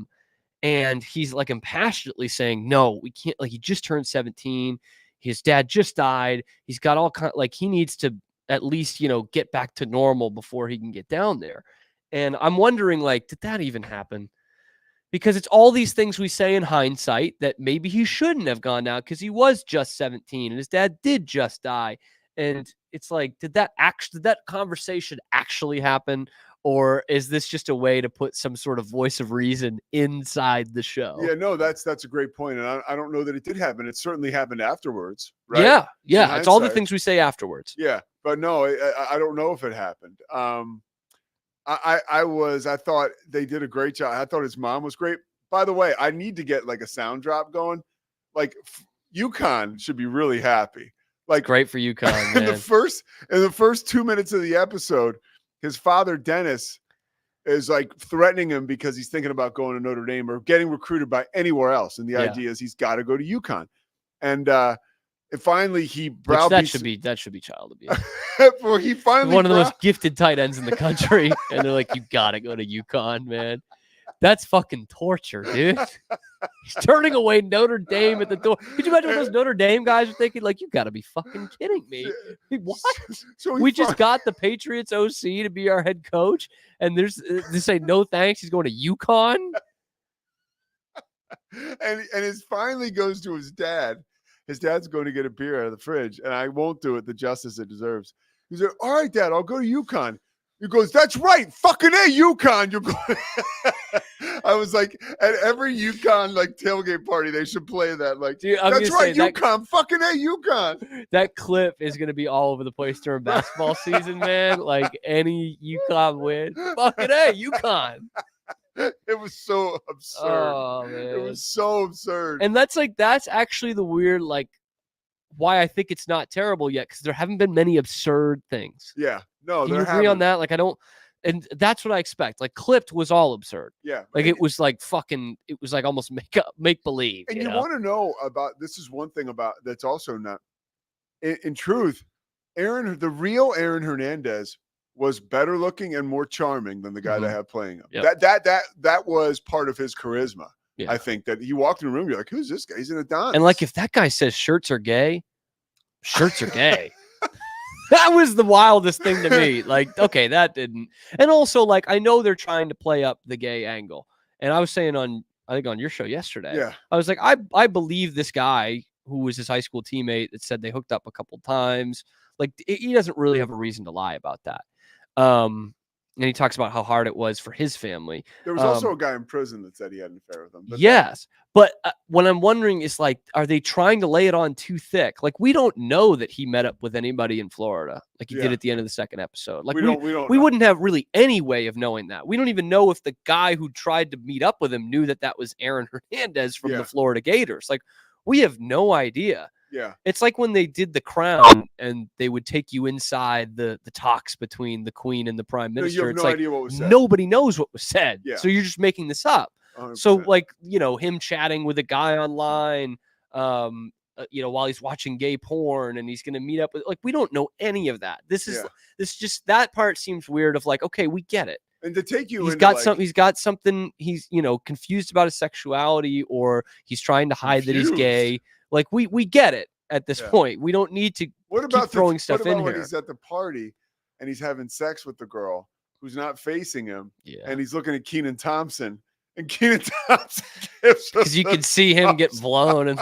And he's like impassionately saying, no, we can't, like he just turned 17. His dad just died. He's got all kind like he needs to at least, get back to normal before he can get down there. And I'm wondering, like, did that even happen? Because it's all these things we say in hindsight that maybe he shouldn't have gone down because he was just 17 and his dad did just die. And it's like, did that conversation actually happen? Or is this just a way to put some sort of voice of reason inside the show? Yeah, no, that's a great point. And I don't know that it did happen. It certainly happened afterwards, right? Yeah. It's all the things we say afterwards. Yeah, but no, I don't know if it happened. I thought they did a great job. I thought his mom was great. By the way, I need to get like a sound drop going. Like UConn should be really happy. Like great for UConn, man. in the first 2 minutes of the episode, his father Dennis is like threatening him because he's thinking about going to Notre Dame or getting recruited by anywhere else. And the idea is he's got to go to UConn. And finally he browbeats. That should be child abuse. Well, he finally one of the most gifted tight ends in the country, and they're like, "You gotta go to UConn, man." That's fucking torture, dude. He's turning away Notre Dame at the door. Could you imagine what those Notre Dame guys are thinking? Like, you gotta be fucking kidding me. What? So we just got the Patriots OC to be our head coach, and they say no thanks. He's going to UConn. And it finally goes to his dad. His dad's going to get a beer out of the fridge, and I won't do it the justice it deserves. He's like, all right, Dad, I'll go to UConn. He goes, that's right, fucking A, UConn. You're going. I was like, at every UConn like tailgate party, they should play that. Like, dude, that's right, UConn, fucking A, UConn. That clip is going to be all over the place during basketball season, man. Like any UConn win, fucking A, UConn. It was so absurd. Oh, man. It was so absurd. And that's actually the weird, like, why I think it's not terrible yet, because there haven't been many absurd things. Yeah. No, Can you agree on that? Like, and that's what I expect. Like, Clipped was all absurd. Yeah. Like, it was like fucking, it was like almost make believe. And you want to know about, this is one thing about, that's also not, in truth, the real Aaron Hernandez was better looking and more charming than the guy they had playing him. Yep. That was part of his charisma. Yeah. I think that he walked in the room, you're like, who's this guy? He's in a Don. And like, if that guy says shirts are gay, shirts are gay. That was the wildest thing to me. Like, okay, that didn't. And also, like, I know they're trying to play up the gay angle. And I was saying I think on your show yesterday, I was like, I believe this guy who was his high school teammate that said they hooked up a couple times. Like, he doesn't really have a reason to lie about that. And he talks about how hard it was for his family. There was also a guy in prison that said he had an affair with him. But yes. But what I'm wondering is, like, are they trying to lay it on too thick? Like, we don't know that he met up with anybody in Florida, like he did at the end of the second episode. Like, we wouldn't have really any way of knowing that. We don't even know if the guy who tried to meet up with him knew that was Aaron Hernandez from the Florida Gators. Like, we have no idea. Yeah. It's like when they did The Crown and they would take you inside the talks between the Queen and the Prime Minister. You have no idea what was said. Nobody knows what was said. Yeah. So you're just making this up. 100%. So, like, him chatting with a guy online, while he's watching gay porn and he's going to meet up with, like, we don't know any of that. This is just, that part seems weird of like, okay, we get it. And to take you He's into got like, some. He's got something. He's confused about his sexuality, or he's trying to hide that he's gay. Like we get it at this point. We don't need to what about throwing stuff what about in when here. he's at the party and he's having sex with the girl who's not facing him, Yeah, and he's looking at Keenan Thompson, and Keenan Thompson gives because you can see him get blown in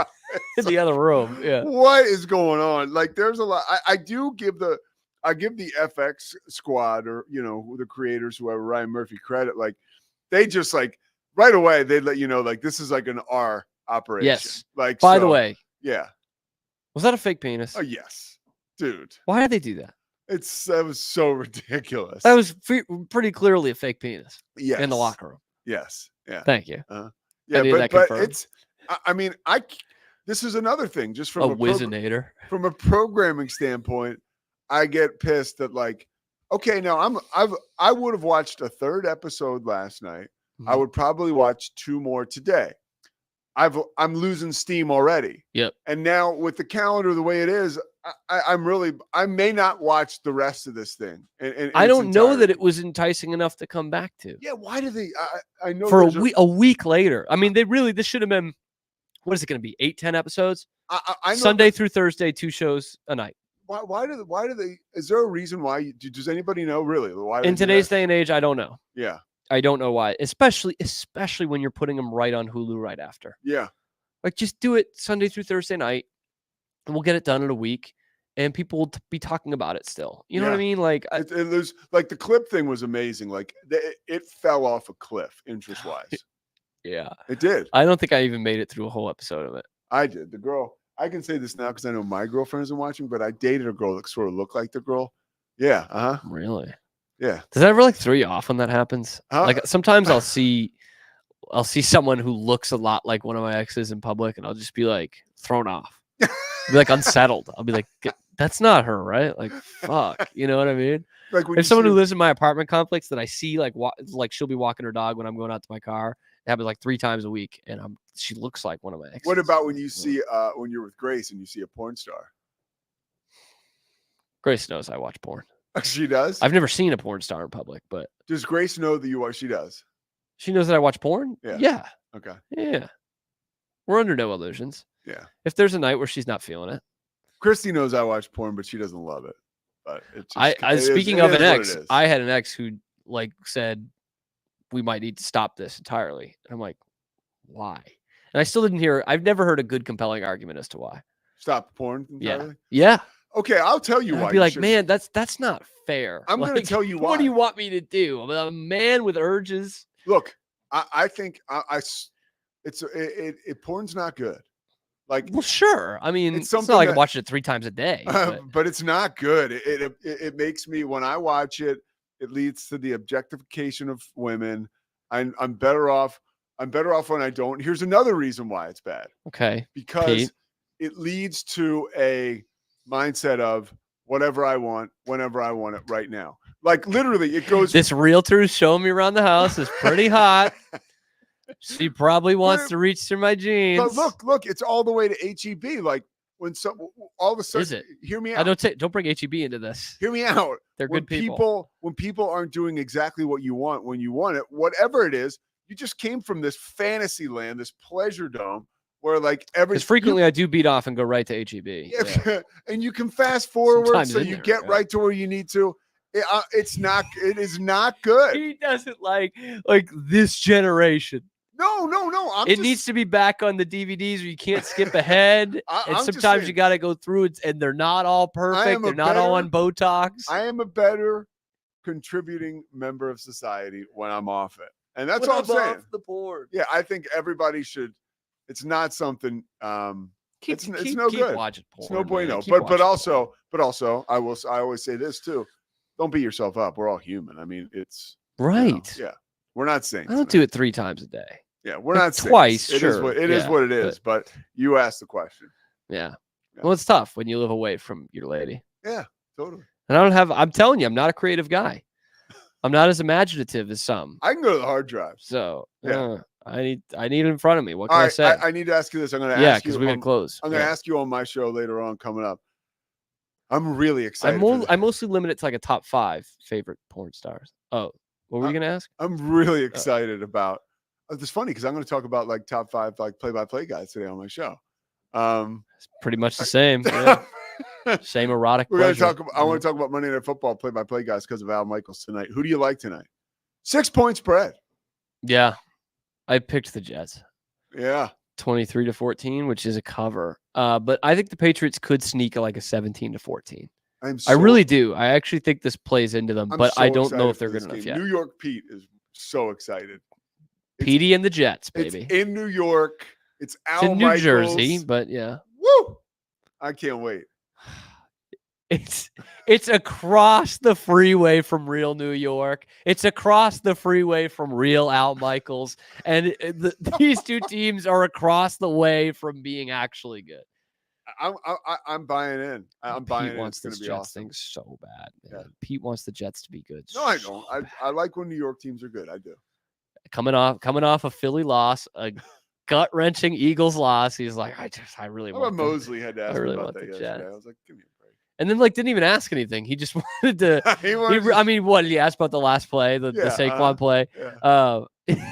the other room. Yeah, what is going on? Like, there's a lot. I give the FX squad, or the creators, whoever, Ryan Murphy, credit. Like, they just like right away they let you know like this is like an R operation. Yes. Like, by the way, yeah. was that a fake penis? Oh yes, dude. Why did they do that? That was so ridiculous. That was pretty clearly a fake penis yes. in the locker room. Yes. Yeah. Thank you. Yeah, need that but confirmed. it's. I mean, this is another thing. Just from A Wizinator. From a programming standpoint, I get pissed that like, okay, now I would have watched a third episode last night. I would probably watch 2 more today. I'm losing steam already. Yep. And now with the calendar the way it is, I may not watch the rest of this thing. And I don't know that it was enticing enough to come back to. Yeah, why do they? I know for a week later. I mean, this should have been. What is it going to be? 8-10 episodes. I know Sunday through Thursday, 2 shows a night. Why do they? Is there a reason why? Does anybody know really why? In today's day and age, I don't know. Yeah. I don't know why, especially when you're putting them right on Hulu right after. Yeah. Like, just do it Sunday through Thursday night, and we'll get it done in a week, and people will be talking about it still. You know what I mean? Like, there's like the clip thing was amazing. Like, it fell off a cliff interest wise. Yeah, it did. I don't think I even made it through a whole episode of it. I did. The girl. I can say this now because I know my girlfriend isn't watching, but I dated a girl that sort of looked like the girl. Yeah. Really? Yeah. Does that ever like throw you off when that happens? Like, sometimes I'll see someone who looks a lot like one of my exes in public, and I'll just be like thrown off, I'll be like unsettled. I'll be like, that's not her, right? Like, fuck, you know what I mean? Like, if someone who lives in my apartment complex that I see like she'll be walking her dog when I'm going out to my car. It happens like 3 times a week, and she looks like one of my exes. What about when you see when you're with Grace and you see a porn star? Grace knows I watch porn. She does? I've never seen a porn star in public, but does Grace know that you watch? She does. She knows that I watch porn? Yeah. Okay. Yeah. We're under no illusions. Yeah. If there's a night where she's not feeling it. Christy knows I watch porn, but she doesn't love it. But it's just, speaking of an ex, I had an ex who like said we might need to stop this entirely. And I'm like, why? And I still didn't hear. I've never heard a good, compelling argument as to why. Stop porn entirely? Yeah. Okay, I'll tell you why. I'd be like, man, that's not fair. I'm going to tell you why. What do you want me to do? I'm a man with urges. Look, I think porn's not good. Like, well, sure. I mean, it's not like I'm watching it 3 times a day. But it's not good. It makes me, when I watch it, it leads to the objectification of women. I'm better off. I'm better off when I don't. Here's another reason why it's bad. Okay. Because it leads to a mindset of whatever I want, whenever I want it right now. Like, literally, it goes. This realtor's showing me around the house is pretty hot. She probably wants to reach through my jeans. But look, it's all the way to HEB. Like, when all of a sudden, is it? Hear me out. Don't bring HEB into this. Hear me out. They're good people. When people aren't doing exactly what you want when you want it, whatever it is, you just came from this fantasy land, this pleasure dome, where like because frequently I do beat off and go right to HEB. Yeah. And you can fast forward sometimes so you get right to where you need to. It is not good. He doesn't like this generation. No. It needs to be back on the DVDs where you can't skip ahead. And sometimes you got to go through it, and they're not all perfect. They're not all on Botox. I am a better contributing member of society when I'm off it. And that's all I'm saying. The board. Yeah, I think everybody should. It's not something. It's no good. Watching porn, it's no bueno. man. But also, I always say this too. Don't beat yourself up. We're all human. I mean, it's right. Yeah, we're not saints. I don't do it 3 times a day. Yeah, we're not saints. Twice. It is what it is. But you asked the question. Yeah. Well, it's tough when you live away from your lady. Yeah, totally. And I'm telling you, I'm not a creative guy. I'm not as imaginative as some. I can go to the hard drive. So I need it in front of me. What can I say? I need to ask you this. I'm going to ask you. Yeah, because we're going to close. I'm going to ask you on my show later on coming up. I'm really excited. I mostly limit it to like a top 5 favorite porn stars. Oh, What were you going to ask? I'm really excited about. It's funny because I'm going to talk about like top 5 like play-by-play guys today on my show. It's pretty much the same. Yeah. Same erotic. We're going to pleasure. talk. I want to talk about Monday Night Football play-by-play guys because of Al Michaels tonight. Who do you like tonight? 6-point spread. Yeah, I picked the Jets. Yeah. 23-14, which is a cover. But I think the Patriots could sneak like a 17-14. I really do. I actually think this plays into them, but so I don't know excited if they're for good this enough game. yet. New York Pete is so excited. Petey and the Jets, It's baby. in New York. It's Al It's in New Michaels. Jersey, but yeah. Woo! I can't wait. It's across the freeway from real New York. It's across the freeway from real Al Michaels, and these two teams are across the way from being actually good. I'm buying in. I'm buying Pete in. wants It's going this to be Jets awesome. thing so bad, man. Yeah. Pete wants the Jets to be good. No, I so don't. I like when New York teams are good. I do. coming off a Philly loss, a gut-wrenching Eagles loss. He's like, I really How want about them. Mosley had to ask me really about want that the yesterday. Jets. I was like, give me a break. And then didn't even ask anything. He just wanted to. I mean, what did he ask about the last play, the Saquon play? Yeah.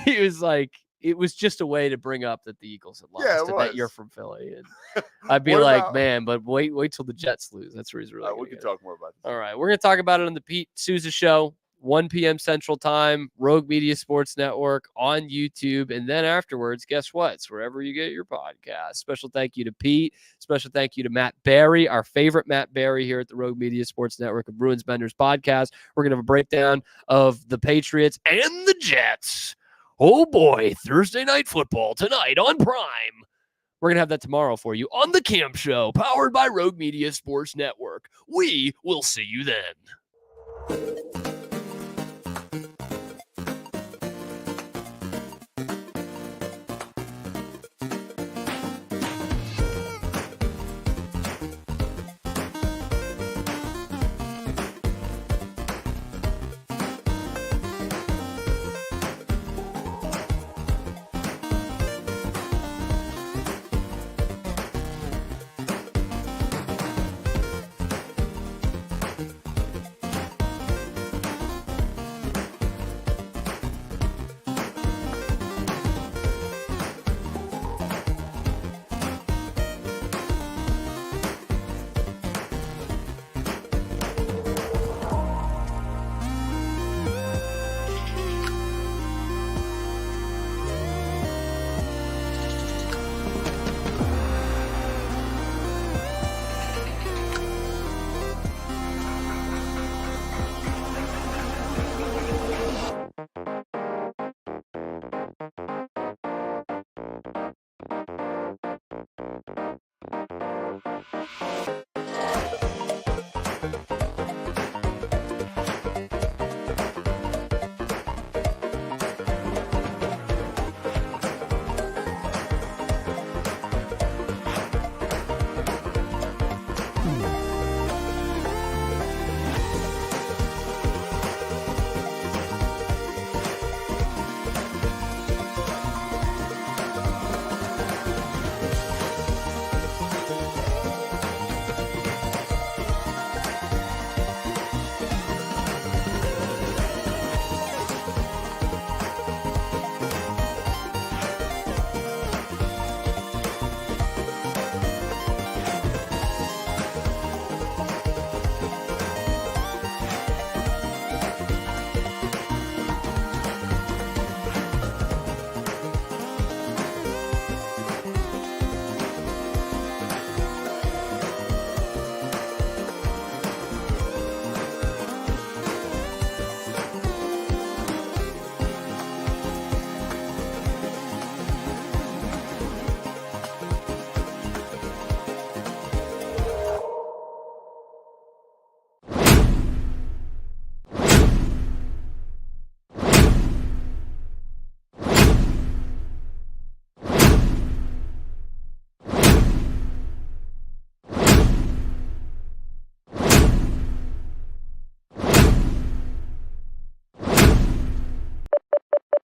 He was like, it was just a way to bring up that the Eagles had lost. Yeah, it and that you're was. from Philly, and I'd be What like, about- man, but wait till the Jets lose. That's where he's really. We gonna can get. talk more about this. All right, we're gonna talk about it on the Pete Souza Show, 1 p.m. Central Time, Rogue Media Sports Network on YouTube, and then afterwards, guess what? It's wherever you get your podcast. Special thank you to Pete. Special thank you to Matt Barry, our favorite Matt Barry here at the Rogue Media Sports Network of Bruins Benders podcast. We're gonna have a breakdown of the Patriots and the Jets. Oh boy, Thursday night football tonight on Prime. We're going to have that tomorrow for you on the Camp Show, powered by Rogue Media Sports Network. We will see you then.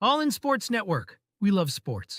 All in Sports Network. We love sports.